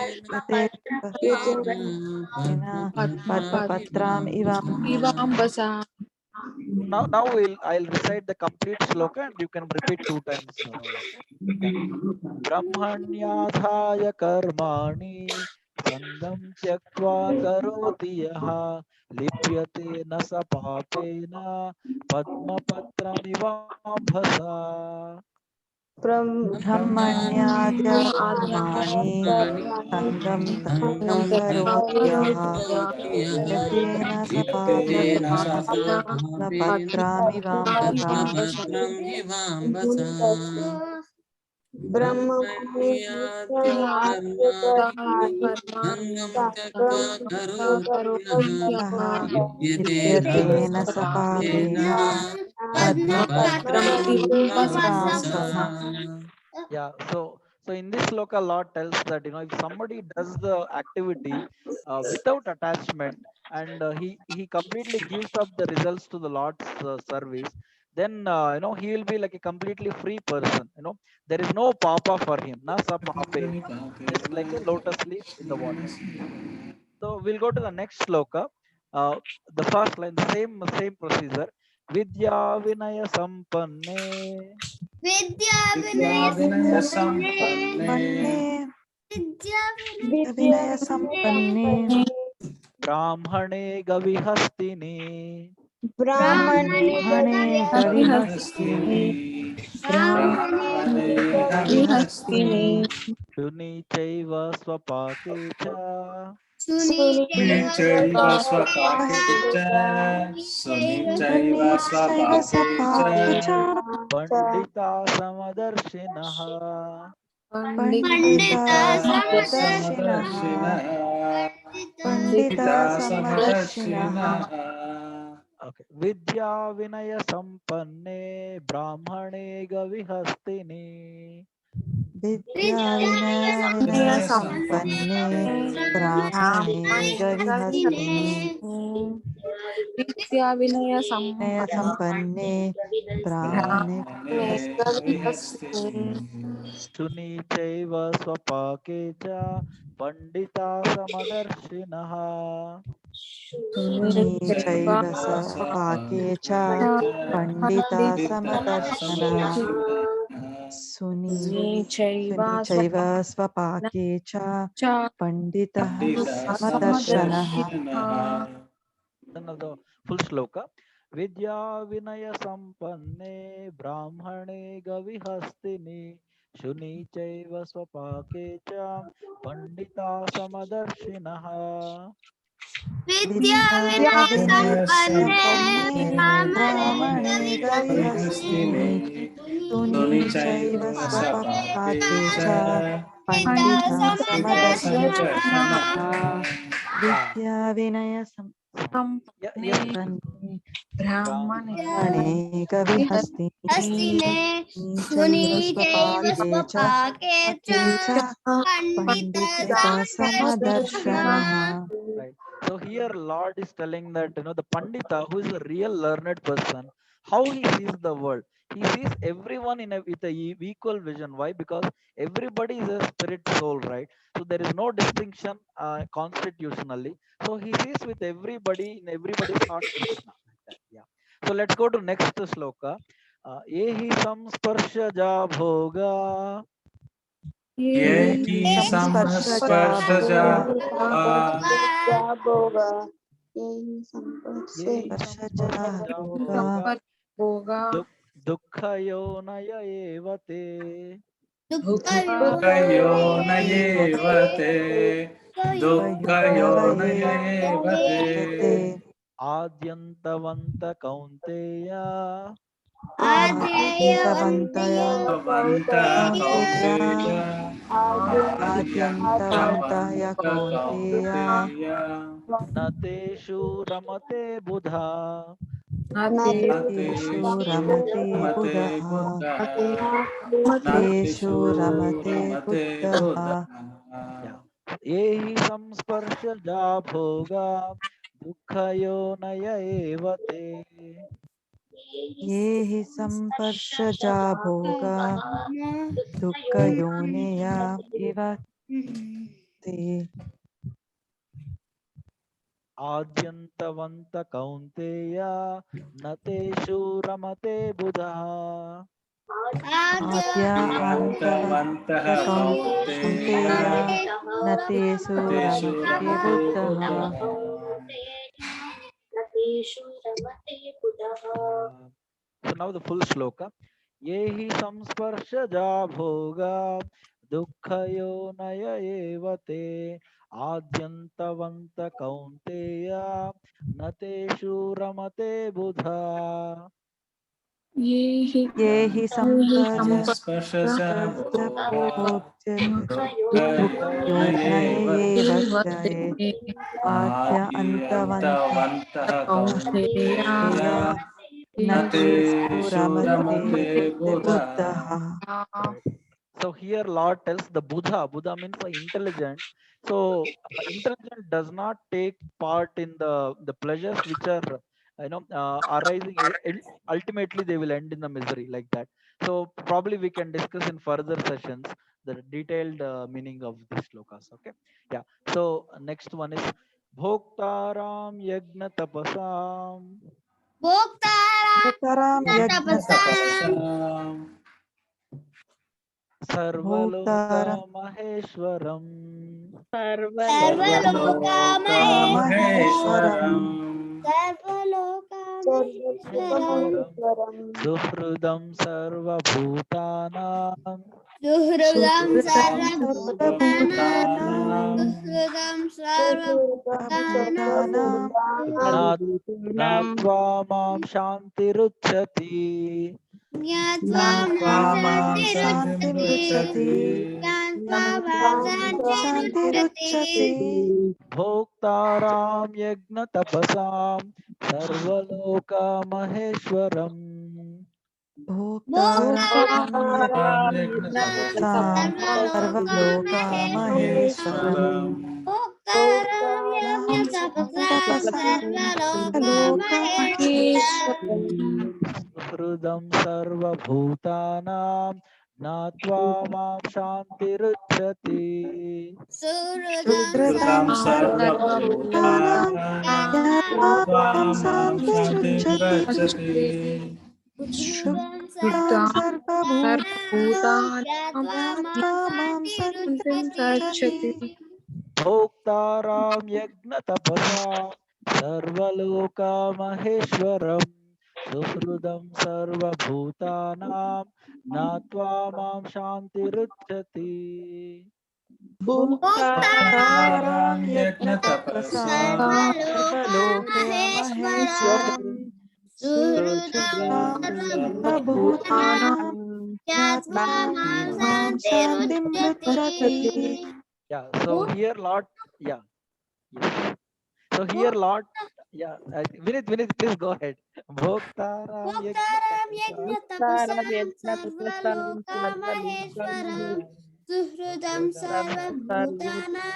पद्मपत्रम् इव Ivambasa. Now I'll recite the complete shloka and you can repeat 2 times. Okay. Yeah. ब्रह्मण्याधाय कर्माणि संगं त्यक्त्वा करोति यः लिप्यते न स पापेन पद्मपत्रमिवाम्भसा। ब्रह्मण्याद्य कर्माणि सङ्गं त्यक्त्वा करोत्यः यतेन स पापेन पद्मपत्रमिवाम्भसा पद्मपत्रम् इवाम्भसा ब्रह्मण्याद्य कर्माणि सङ्गं त्यक्त्वा करोति नः लिप्यतेन स पापेन पापेन पद्मपत्रम् इवाम्भसा। पद्मपत्रमिवाम्भसा। Yeah, so in this sloka, Lord tells that if somebody does the activity without attachment and he completely gives up the results to the Lord's service, then he will be like a completely free person. There is no papa for him, na sa papena, just like a lotus leaf in the water. So we'll go to the next sloka. The first line, same procedure. Vidya Vinaya Sampanne विद्याविनय संपन्ने मन्ये विद्या विनयसम्पन्ने ब्राह्मणे गविहस्तिनि ब्राह्मणे ब्रह्मणे गविहस्तिनि ब्राह्मणे गविहस्तिनि शुनि चैव स्वपाके च सुनिचैव स्वपाके च सुनिचैव शैव स्वपाके सपाके च च पंडिता समदर्शिनः। पण्डिता समदर्शिनः समदर्शिनः पण्डिता पिता समदर्शिनः समदर्शिनः। Okay. विद्या विनय संपन्ने ब्राह्मणे गविहस्तिनि विद्याविनयसम्पन्ने ब्राह्मणे गविहस्तिनि Vidya विनयसम्पन्ने ब्राह्मणे गविहस्तिनि शुनि चैव स्वपाके च पंडिता समदर्शिनः। शुनि चैव सपाके च पण्डिता समदर्शनः शुनि चैव स्वपाके च पण्डितः समदर्शनः। Another full shloka. Vidya Vinaya Sampanne Brahmane Gavihastini Shuni Chaiva Swapake Cha Pandita Samadarshinaha. विद्याविनयसम्पन्ने ब्राह्मणे गविहस्तिनि शुनि चैव स्वपाके च पण्डितः समदर्शनः Yeah, yes, विद्याविनयसम्पन्ने Brahmane ब्राह्मणे गविहस्तिनि हस्तिने चैव मुनि चैव स्वपाके च स्वपाके च पण्डितः समदर्शनः। right. So here Lord is telling that the Pandita, who is a real learned person, how he sees the world. He sees everyone with a equal vision. Why? Because everybody is a spirit soul, right? So there is no distinction constitutionally. So he sees with everybody in everybody's heart Krishna. Like that. Yeah. So let's go to next sloka. Yehi samsparshaja bhoga ये हि संस्पर्शजा yehi samsparshaja bhoga दुःखयोनय एव ते दुःखयोनयेव ते दुःखयोनयेव ते आद्यन्तवन्त कौन्तेय आद्यन्तवन्तय कौन्तेय आद्यन्तवन्तय कौन्तेय न तेषु रमते बुधा तेषु रमते बुधः तेषु रमते बुद्धः ये हि संस्पर्शजा भोगा दुःखयोनय एव ते ये हि संपर्शजा भोगा दुःखयोनय इव ते आद्यन्तवन्त कौन्तेय न तेषु रमते बुधः आद्य अन्तवन्तः कौन्तेय न तेषु रमते बुद्धः So now the full shloka. Yehi samsparshaja bhoga dukkhayo एव ते आद्यन्तवन्त कौन्तेय न तेषु रमते बुधा ये हि ये हि स्पर्शस भोज्यते दुःखयो न दुःखयोनयैव वर्ते ते आद्य अन्तवन्तः आद्यन्तवन्तः कौन्तेया कौन्तेय न न तेषु तेषु रमते रमते बुधः बुद्धः Right. So here Lord tells the Buddha. Buddha means intelligent. So intelligent does not take part in the pleasures which are arising. Ultimately, they will end in the misery like that. So probably we can discuss in further sessions the detailed meaning of these slokas. Okay. Yeah. So next one is Bhoktaram Yagna Tapasam भोक्तारां tapasam Sarvaloka भोक्तारं Maheshwaram sarvaloka Maheswaram सर्वलोकमहेश्वरम् Maheshwaram maheshwaram Suhridam Sarvabhutanam suhridam सुहृदं sarvabhutanam सर्वभूतानां suhridam sarvabhutanam भूतानां Nat Natva Mam Shantiruchati ज्ञात्वा ज्ञात्वा मां मां शान्तिरुच्यते शान्तिमृच्छति ज्ञात्वा ज्ञात्वा मां मां शान्तिरुच्यते शान्तिरुच्यते Bhoktaram Yagna Tapasam Sarvaloka Maheshwaram भोक्तारं यज्ञतपसां सर्वलोकामहेश्वरम् यज्ञतपसां सर्वलोकामहेश्वरम् Hridam Sarva Bhutanam Natva Mam Shantiruchati सुहृदं कृतं सर्वभूतानां सर्वभूतानां ज्ञात्वा मां त्वां शान्तिं शान्तिरुच्यते गच्छति शुद्धं सर्वभूतानां ज्ञात्वा मां सन्तिरुच्यति Bhoktaram Yagna Tapasam Sarvaloka Maheshwaram Suhridam Sarva Bhutanam Natva Mam Shantiruchati भोक्तारं यज्ञतपसां यज्ञतपसां सर्वलोकमहेश्वरम् शुद्धं सर्वभूतानां ज्ञात्वा मां शान्तिं पृच्छति Yeah, so here Lord, yeah, yes. So here Lord, yeah, Vinit, please go ahead. Bhoktaram Yagna यज्ञतपसां सर्वलोकमहेश्वरं सुहृदं सर्वभूतानां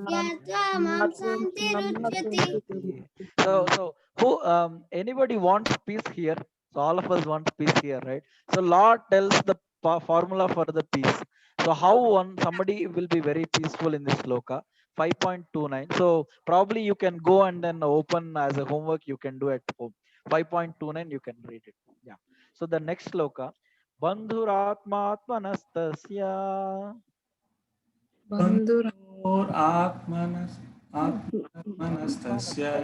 ज्ञात्वा मां शान्तिरुच्यते So who anybody wants peace here? So all of us want peace here, right? So Lord tells the formula for the peace. So how somebody will be very peaceful in this sloka 5.29. So probably you can go and then open as a homework you can do at home. 5.29 you can read it. Yeah. So the next sloka Bandhuratmatmanastasya बन्धुरस्तस्य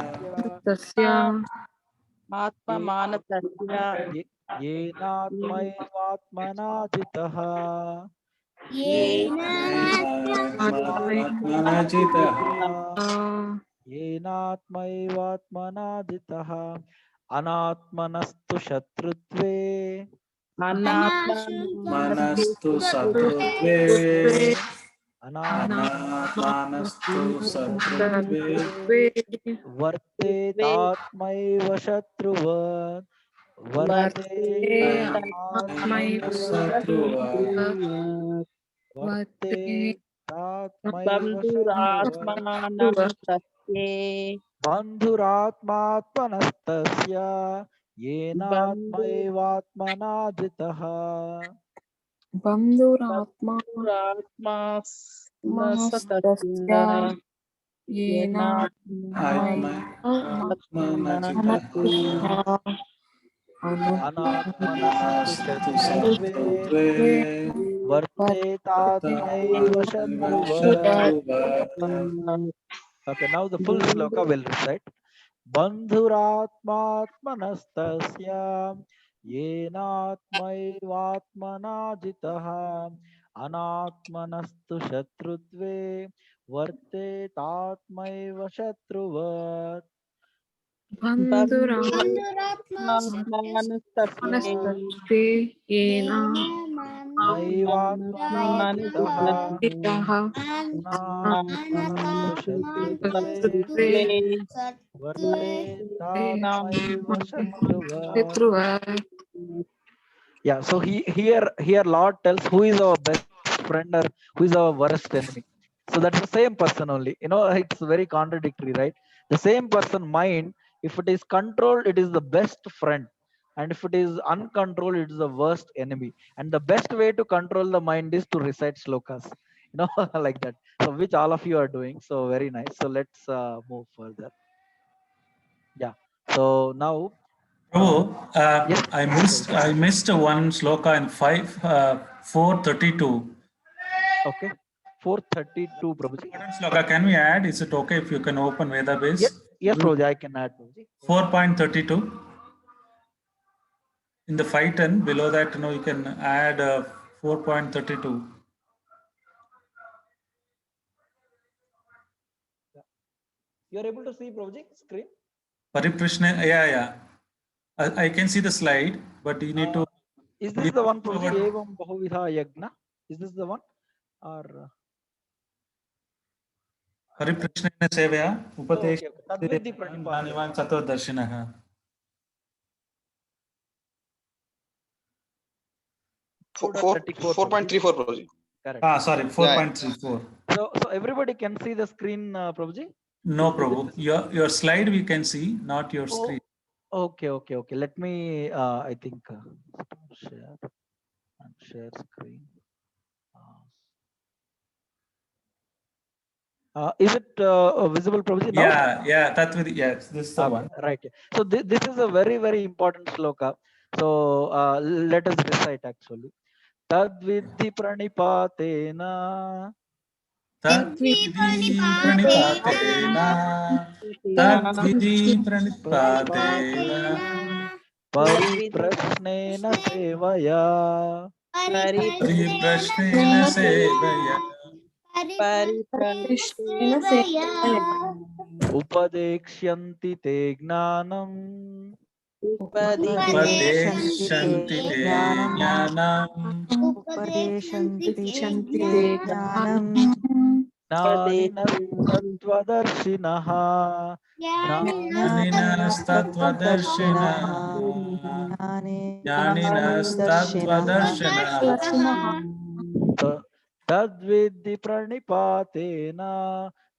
आत्मनस्तस्य आत्ममानतस्य येनात्मैवात्मना जितः येन येनात्मैवात्मना जितः येनात्मैवात्मना जितः अनात्मनस्तु शत्रुत्वे मनस्तु शत्रुत्वे अनात्मानस्तु शत्रुत्वे वर्तेतात्मैव शत्रुवत् आत्मैव वर्तेतात्मैव शत्रुवः वर्तेतात्मैव शत्रुवत् बन्धुरात्मानस्तस्ये बन्धुरात्मात्मनस्तस्य येनात्मैवात्मना जितः बन्धुरात्मा बन्धुरात्मा मनस्तस्य येन आत्मनजितः अनात्मनस्तु अनात्मनस्तु शत्रुत्वे शत्रुत्वे वर्तेतात्मैव शत्रुवत्. Okay, now the full sloka will recite. बन्धुरात्मात्मनस्तस्य येनात्मैवात्मना जितः अनात्मनस्तु शत्रुत्वे वर्तेतात्मैव शत्रुवत्. बन्धुरात्मनस्तस्ते येन नैवात्मना जितः जितः अनात्मनस्तु शत्रुत्वे शत्रुत्वे वर्तेतात्मैव शत्रुवत्. शत्रुवत्. Yeah, so here Lord tells who is our best friend or who is our worst enemy. So that's the same person only. You know, it's very contradictory, right? The same person mind, if it is controlled, it is the best friend. And if it is uncontrolled, it is the worst enemy. And the best way to control the mind is to recite slokas. You know, like that. So which all of you are doing. So very nice. So let's move further. Yeah. So now Prabhu, yes. I missed one sloka in 432. Okay. 432, Prabhuji. Important sloka, can we add? Is it okay if you can open Veda base? Yes, Prabhuji, I can add, Prabhuji. 4.32. In the 510, below that, you can add 4.32. You are able to see, Prabhuji, screen? Pariprishna, yeah. I can see the slide, but you need to. Is this the one, Prabhuji? Evam Bahuvidha Yagna? Is this the one? Or Pariprishna Sevaya, Upadesh, Tadvidhi Pranipati. Dhanivan Satordarshinaha. 4.34, Prabhuji. Correct. Sorry, 4.34. So everybody can see the screen, Prabhuji? No, Prabhu. Your slide we can see, not your screen. Okay. Let me, I think, share and share screen. Is it visible, Prabhuji? Now? Yeah, that with yes, this is the one. Right. So this is a very, very important sloka. So let us recite actually. Tadvidhi pranipatena. Tadvidhi pranipatena. Pariprasnena sevaya. Pariprasnena sevaya. Upadekshyanti te gnanam. Upadekshyanti te jnanam. उपदेशन्ति ते ज्ञानम् Jnaninas-tattvadarshinaः. Tadvidhi pranipatena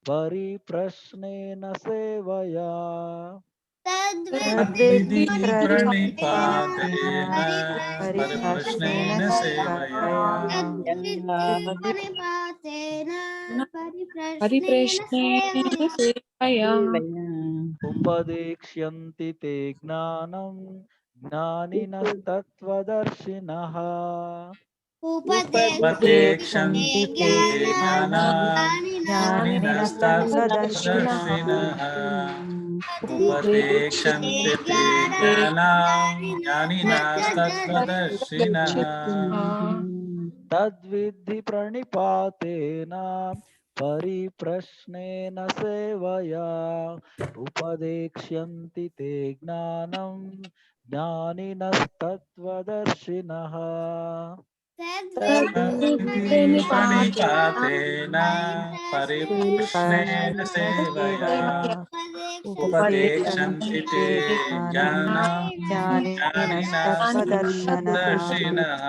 pariprasnena sevaya. Tadvidhi pranipatena pariprasnena sevaya. परिप्रश्नेन सेवया Upadekshyanti te gnanam jnaninas-tattvadarshinaः. Upadekshyanti te jnanam jnaninas-tattvadarshinaः. Upadekshyanti te jnanam jnaninas-tattvadarshinaः. Tadvidhi pranipatena pariprasnena sevaya. Upadekshyanti te gnanam jnaninas-tattvadarshinaः. Tadvidhi pranipatena pariprasnena sevaya. Upadekshyanti te jnanam jnaninas-tattvadarshinaः.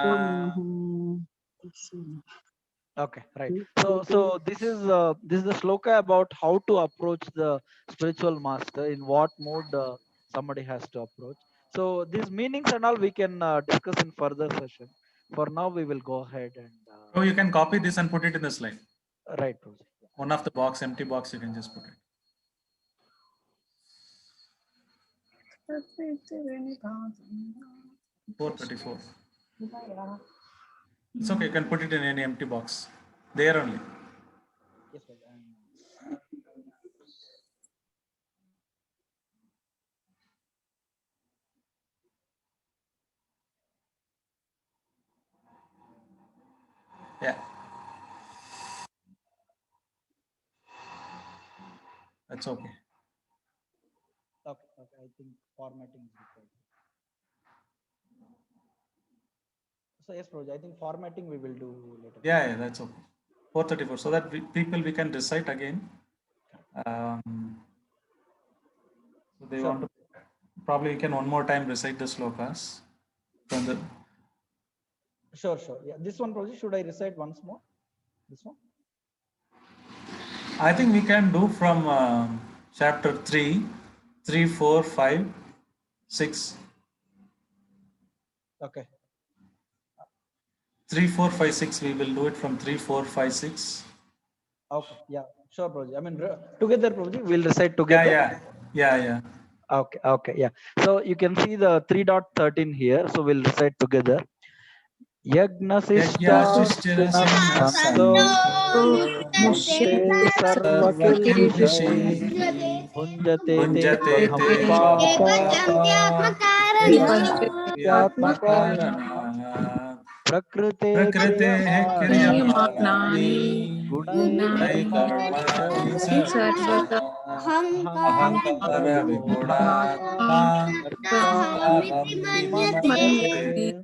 Okay, right. So this is the sloka about how to approach the spiritual master, in what mode somebody has to approach. So these meanings and all we can discuss in further session. For now, we will go ahead and. So you can copy this and put it in the slide. Right, Prabhuji. One of the box, empty box, you can just put it. $434. It's okay. You can put it in any empty box. There only. Yes, Prabhuji. Yeah. That's okay. Okay, okay. I think formatting is required. So yes, Prabhuji, I think formatting we will do later. Yeah, that's okay. 434. So that we can recite again. So they Sure. want to probably you can one more time recite the slokas from the. Sure, sure. Yeah, this one, Prabhuji, should I recite once more? This one? I think we can do from chapter 3, 3, 4, 5, 6. Okay. 3, 4, 5, 6. We will do it from 3, 4, 5, 6. Okay. Yeah. Sure, Prabhuji. I mean, together, Prabhuji, we'll recite together. Yeah. Okay. Okay. Yeah. So you can see the 3.13 here. So we'll recite together. Yagnasishta Yajnasishta Santo Mushte Mushte Sarvakilbishi Punjate te Punjate te Papa Vipanchate Vyatmaka Prakrite Prakrite Kriyamagnani Kriyamanani Gunai Karmani Sarvata Ahankara Vipurata Aham Manyate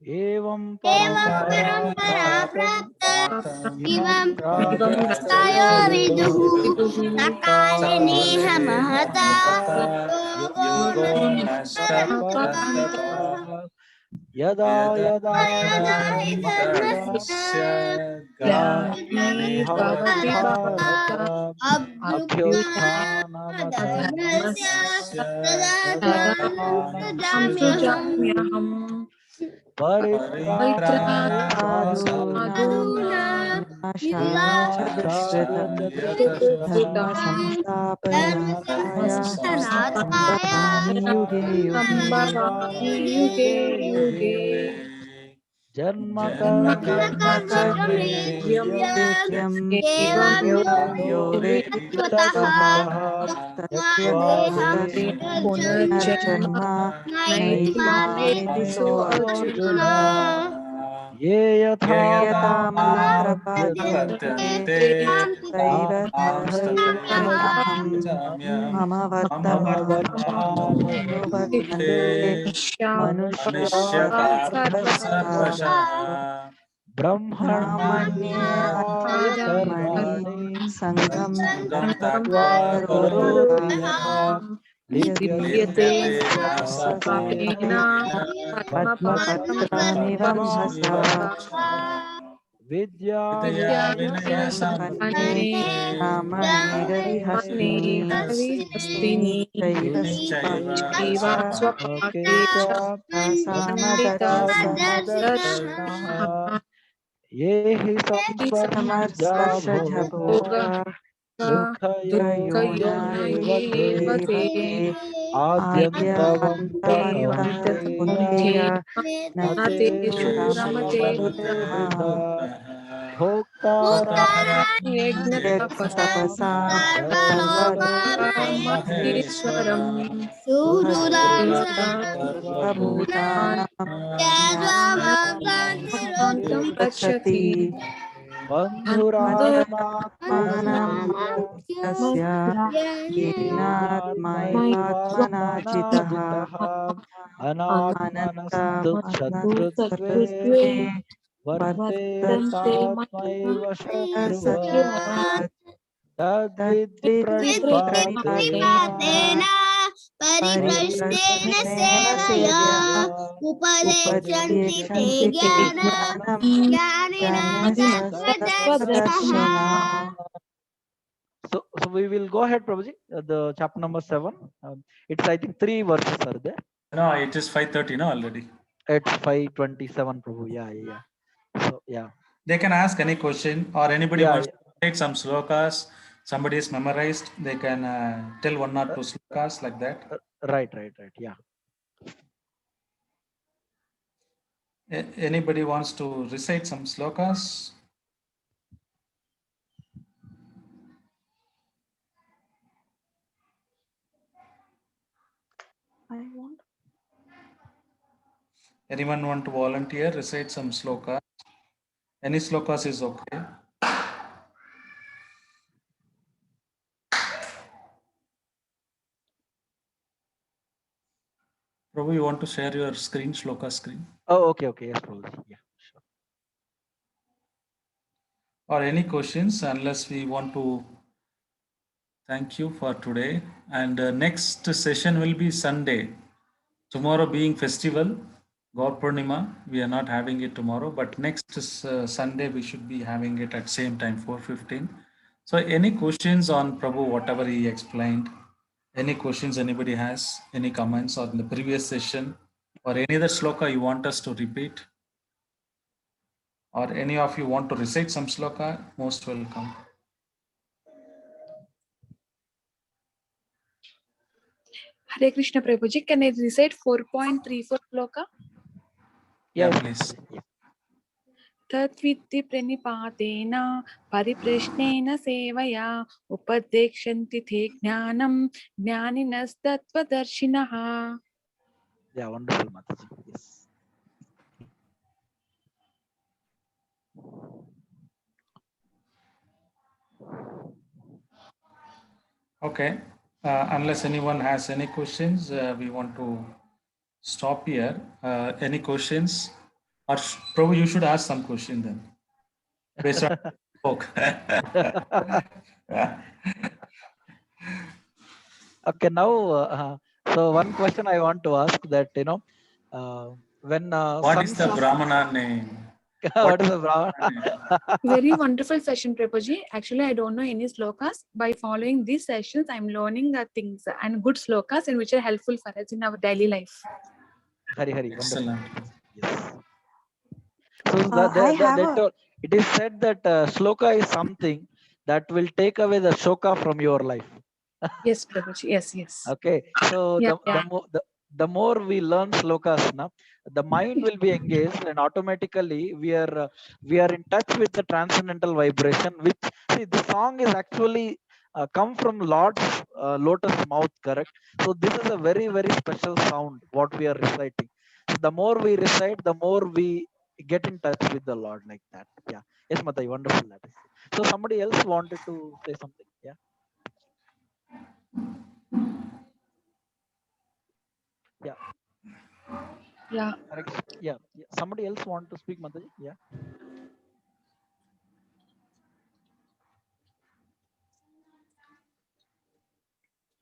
Evam parampara praptam Imam Ivam Sayo viduhu Viduhu Sakale neha mahata yogo Yogo nastara Parantapa parantapa yada yada hi dharmasya Glanir Bhavati Bhavati Bharata Bharata Abhyuthana Abhyuthana Adharmasya Dharmasya Tadadhanam Tadadanam Srijam Srijamyaham Paritranaye साधूनां Aduna विनाशाय च धर्म संस्थापनाय संभवामि युगे युगे Sambhavami Yuge Yuge Janma Karma karma Karma chandravyam नित्यं Evam यो यो Yoritataha वेत्ततः Yaktva त्यक्त्वा deham Punarjanma पुनर्जन्म Naiti नैति Maveti मामेति So सोऽर्जुन Arjuna Ye yatha यथा मां मां प्रपद्यन्ते प्रपद्यन्ते तां तैव तथैव तथैवाहं मम मम वर्तमानो वर्तन्ते मनुष्याः पार्थ ब्रह्मण्याधाय ब्रह्मण्येनाधारकर्मणि कर्माणि सङ्गं त्यक्त्वा करोति करोति यः यः लिप्यते लिप्यते Livyate स पापेन Papena Padmapadam पद्मपत्रमिव Padmasmiva महसा विद्या Vidya विनय Vinaya सम्पन्ने Sampane ब्राह्मणे Mane गविहस्तिनि Gavihastini चैव Shiva स्वपाके च स्वपाके Swapake च Cha पण्डिता Pandita समदर्शनः Samdashana ये हि संस्पर्शजा समर्स्पर्शजभोगा भोगा दुःखयोनयैव ते Dukkhayonayeva Te आद्यन्तवन्तः आद्यवन्तवन्तः न न Nateshu तेषु Ramate रमते वृथा भोक्तारं Yajna यज्ञतपसा Maheswaram सर्वभूतानां Antam गच्छति Gacchati बन्धुरात्मानं बन्धुरात्मानमस्य यस्य येनात्मैवात्मना जितः येनात्मनाजितः अनात्मनस्तु शत्रुत्वे अनन्तसत्त्वे वर्तेतात्मैव शत्रुवत् वर्तसत्त्वात् तद्विद्धि तद्विद्धि प्रणिपातेन प्रणिपातेन परिप्रश्नेन परिप्रश्नेन सेवया सेव्यः उपदिच्छन्ति ते उपदिश्यन्ति ते ज्ञानं ज्ञानं ज्ञानिनः ज्ञानसदर्शना So we will go ahead, Prabhuji. The chapter number 7. It's I think 3 verses are there. No, it is 5:30 no already. It's 5:27, Prabhu. Yeah. So yeah. They can ask any question, or anybody Yeah, wants to take some slokas. Somebody is memorized. They can tell 1 or 2 slokas like that. right. Yeah. Anybody wants to recite some slokas? I want. Anyone want to volunteer? Recite some slokas. Any slokas is okay. Prabhu, you want to share your screen, shloka screen? Oh, okay. Yes, Prabhuji. Yeah, sure. Or any questions, unless we want to thank you for today. And next session will be Sunday. Tomorrow being festival, Gaur Purnima, we are not having it tomorrow, but next Sunday we should be having it at same time, 4:15. So any questions on Prabhu, whatever he explained? Any questions anybody has? Any comments on the previous session? Or any other sloka you want us to repeat? Or any of you want to recite some sloka? Most welcome. Hare Krishna Prabhuji, can I recite 4.34 sloka? Yeah, Yes, please. Mataji. Yeah. तद्विद्धि प्रणिपातेन परिप्रश्नेन सेवया उपदेक्षन्ति ते ज्ञानं ज्ञानिनस्तत्त्वदर्शिनः. Yeah, wonderful, Mataji. Yes. Okay. Unless anyone has any questions, we want to stop here. Any questions? Or Prabhu, you should ask some question then. Based on book. Okay, now, so one question I want to ask that, when What is the Brahmana name? what is the Brahmana? Very wonderful session, Prabhuji. Actually, I don't know any slokas. By following these sessions, I'm learning things and good slokas and which are helpful for us in our daily life. Hari, wonderful. Excellent. Yes. So I have a. it is said that shloka is something that will take away the shoka from your life. Yes, Prabhuji. Yes. Okay, so Yeah, the more we learn slokas, the mind will be engaged, and automatically we are in touch with the transcendental vibration. Which, see, the song is actually come from Lord's lotus mouth, correct? So this is a very special sound what we are reciting. So the more we recite, the more we get in touch with the Lord, like that. Yeah. Yes, Matai, wonderful that is. So somebody else wanted to say something. Yeah. Yeah. Correct. Yeah. Somebody else want to speak, Mataji? Yeah.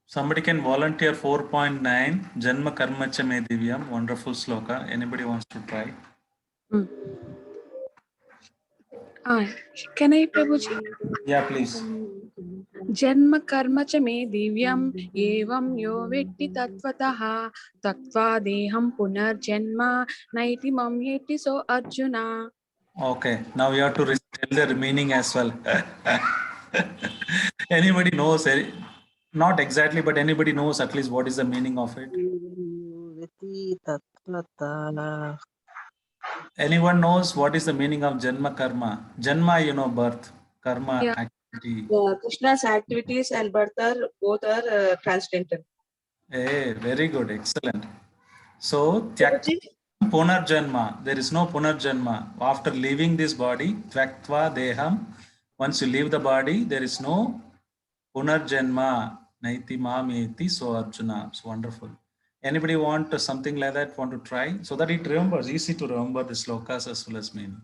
Somebody can volunteer 4.9 Janma Karma Cha Me Divyam. Wonderful sloka. Anybody wants to try? Can I, Prabhuji? Yeah, please. जन्म कर्म च मे दिव्यम् एवं यो वेत्ति तत्त्वतः त्यक्त्वा देहं पुनर्जन्म नैति मम येति सो Arjun. Okay, now you have to tell the meaning as well. Anybody knows, not exactly, but anybody knows at least what is the meaning of it? Anyone knows what is the meaning of Janma Karma? Janma, birth. Karma, Yeah. activity. Krishna's activities and birth are both transcendental. Hey, very good, excellent. So, Punarjanma, there is no Punarjanma. After leaving this body, Tyaktva Deham, once you leave the body, there is no Punarjanma. Naiti Mameti, so Arjuna. It's wonderful. Anybody want something like that, want to try? So that it remembers, easy to remember the slokas as well as meaning.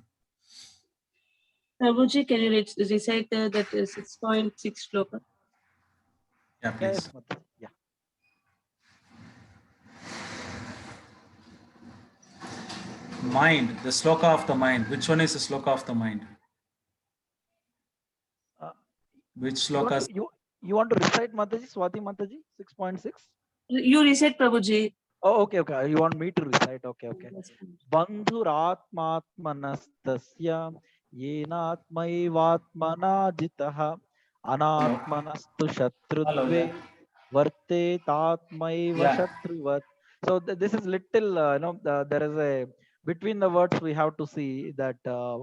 Prabhuji, can you recite that 6.6 sloka? Yeah, please. Yes, Mataji. Yeah. Mind, the sloka of the mind. Which one is the sloka of the mind? Which slokas? You want to recite, Mataji? Swati Mataji? 6.6? You recite, Prabhuji. Oh, okay. You want me to recite? Okay. Bandhuratmatmanastasya येनात्मैवात्मना जितः अनात्मनस्तु Hello, शत्रुत्वे yeah. वर्तेतात्मैव Yeah. शत्रुवत्. So this is little, there is a between the words we have to see that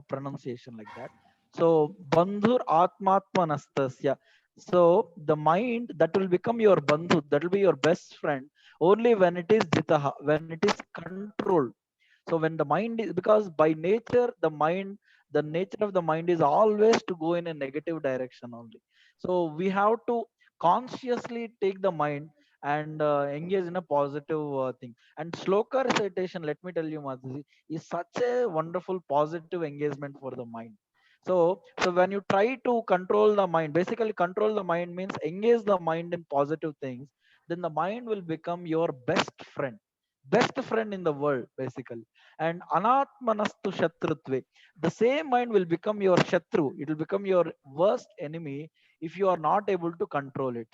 pronunciation like that. So bandhur atmatmanastasya. So the mind that will become your bandhu, that will be your best friend only when it is jitaha, when it is controlled. So when the mind is, because by nature the nature of the mind is always to go in a negative direction only. So we have to consciously take the mind and engage in a positive thing. And sloka recitation, let me tell you, Mataji, is such a wonderful positive engagement for the mind. So when you try to control the mind, basically control the mind means engage the mind in positive things, then the mind will become your best friend in the world, basically. And anatmanastu shatrutve, the same mind will become your shatru, it will become your worst enemy if you are not able to control it.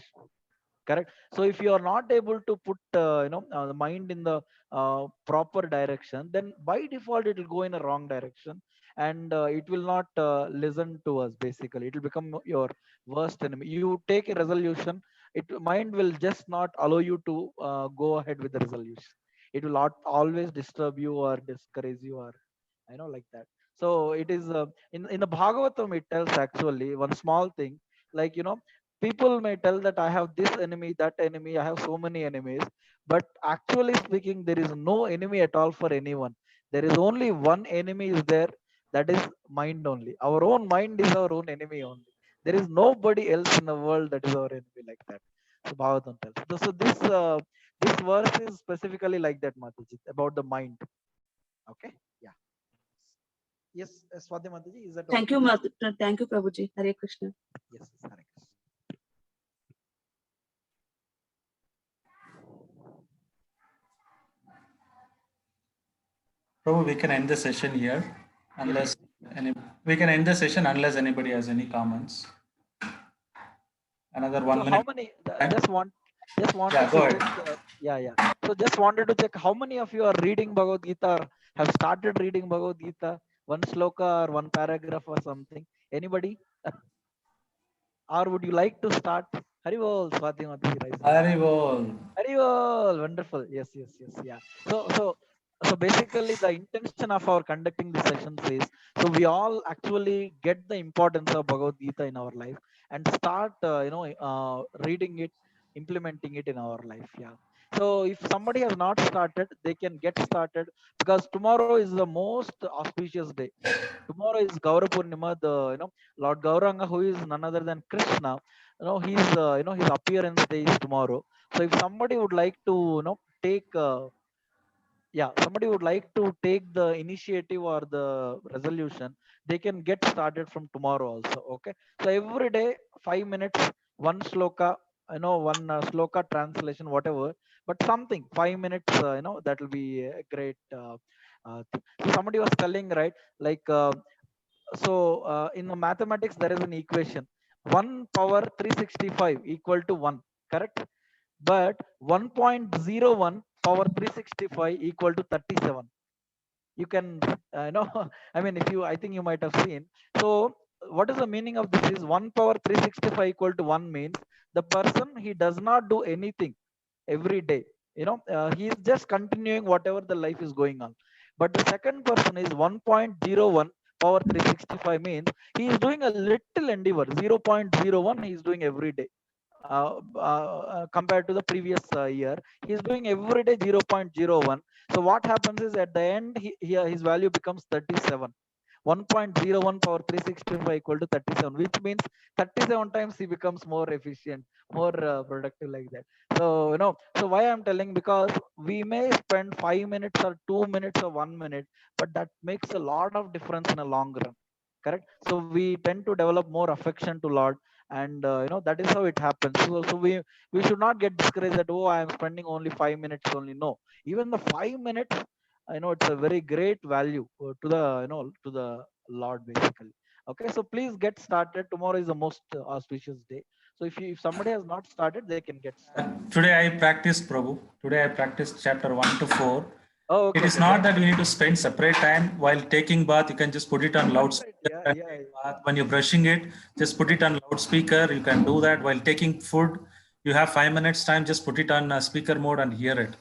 Correct. So if you are not able to put the mind in the proper direction, then by default it will go in a wrong direction, and it will not listen to us. Basically it will become your worst enemy. You take a resolution, it mind will just not allow you to go ahead with the resolution. It will not always disturb you or discourage you, or like that. So it is in the Bhagavatam it tells actually one small thing, like people may tell that I have this enemy, that enemy, I have so many enemies, but actually speaking there is no enemy at all for anyone. There is only one enemy is there, that is mind only. Our own mind is our own enemy only. There is nobody else in the world that is our enemy, like that. So Bhagavatam tells. So this verse is specifically like that, Mataji, about the mind. Okay. Yeah. Yes, Swadhi Mataji, is that Thank okay? you, thank you, Prabhuji. Hare Krishna. Yes, yes, Hare Krishna. Prabhu, we can end the session here unless we can end the session unless anybody has any comments. Another 1 So how minute. many? Time. Just wanted Yeah, to go ahead. check. Yeah. So just wanted to check how many of you are reading Bhagavad Gita or have started reading Bhagavad Gita, one sloka or one paragraph or something. Anybody? Or would you like to start? Hari Bol, Swati Mataji, rise. Haribol. Very well, wonderful. Yes. Yeah. So basically, the intention of our conducting the sessions is so we all actually get the importance of Bhagavad Gita in our life and start, reading it, implementing it in our life. Yeah. So if somebody has not started, they can get started, because tomorrow is the most auspicious day. Tomorrow is Gaura Purnima, the Lord Gauranga, who is none other than Krishna. His appearance day is tomorrow. So if somebody would like to take somebody would like to take the initiative or the resolution, they can get started from tomorrow also. Okay. So every day 5 minutes, one sloka, one sloka translation, whatever, but something 5 minutes, that will be a great thing. So somebody was telling, right, like in the mathematics there is an equation, 1 power 365 equal to 1, correct? But 1.01 power 365 equal to 37. You can I mean, if you, I think you might have seen. So what is the meaning of this is 1 power 365 equal to 1 means the person, he does not do anything every day. He is just continuing whatever the life is going on. But the second person is 1.01 power 365 means he is doing a little endeavor. 0.01 he is doing every day, compared to the previous year. He is doing every day 0.01. So what happens is at the end, his value becomes 37. 1.01 power 365 equal to 37, which means 37 times he becomes more efficient, more productive, like that. So why I'm telling, because we may spend 5 minutes or 2 minutes or 1 minute, but that makes a lot of difference in a long run. Correct. So we tend to develop more affection to Lord, and that is how it happens. So we should not get discouraged that, oh, I am spending only 5 minutes only. No, even the 5 minutes, I know it's a very great value to the to the Lord, basically. Okay, so please get started. Tomorrow is the most auspicious day. So if somebody has not started, they can get started. Today I practiced, Prabhu. Today I practiced chapter 1 to 4. Oh, It okay, is okay. not that we need to spend separate time while taking bath. You can just put it on loudspeaker. Yeah, and yeah, take bath. When you're brushing it, just put it on loudspeaker. You can do that while taking food. You have 5 minutes time. Just put it on speaker mode and hear it.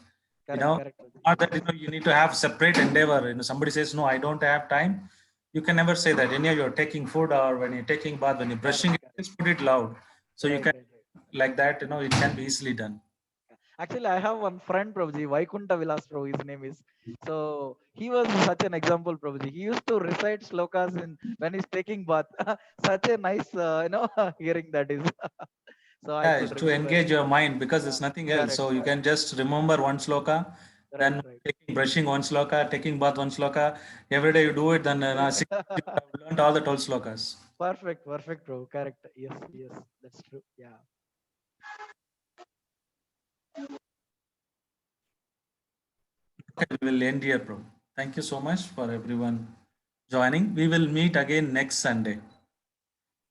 You correct, know, correct. not that you need to have separate endeavor. Somebody says no, I don't have time. You can never say that. Any of you're taking food or when you're taking bath, when you're brushing it, just put it loud. So you Right, can right, right. like that. It can be easily done. Actually, I have one friend, Prabhuji, Vaikunta Vilas Prabhu, his name is. So he was such an example, Prabhuji. He used to recite slokas when he's taking bath. Such a nice, hearing that is. So I Yeah, could to remember. engage your mind because Yeah, there's nothing else. correct. So you can just remember one sloka, Right, then right. brushing one sloka, taking bath one sloka. Every day you do it, then 6 months you have learned all the 12 slokas. Perfect, perfect, bro. Correct. Yes, yes, that's true. Yeah. Okay, we will end here, bro. Thank you so much for everyone joining. We will meet again next Sunday,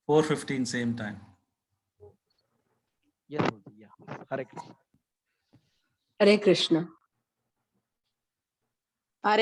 4:15 same time. Yes, Prabhuji. Yeah. Hare Krishna. Hare Krishna. Hare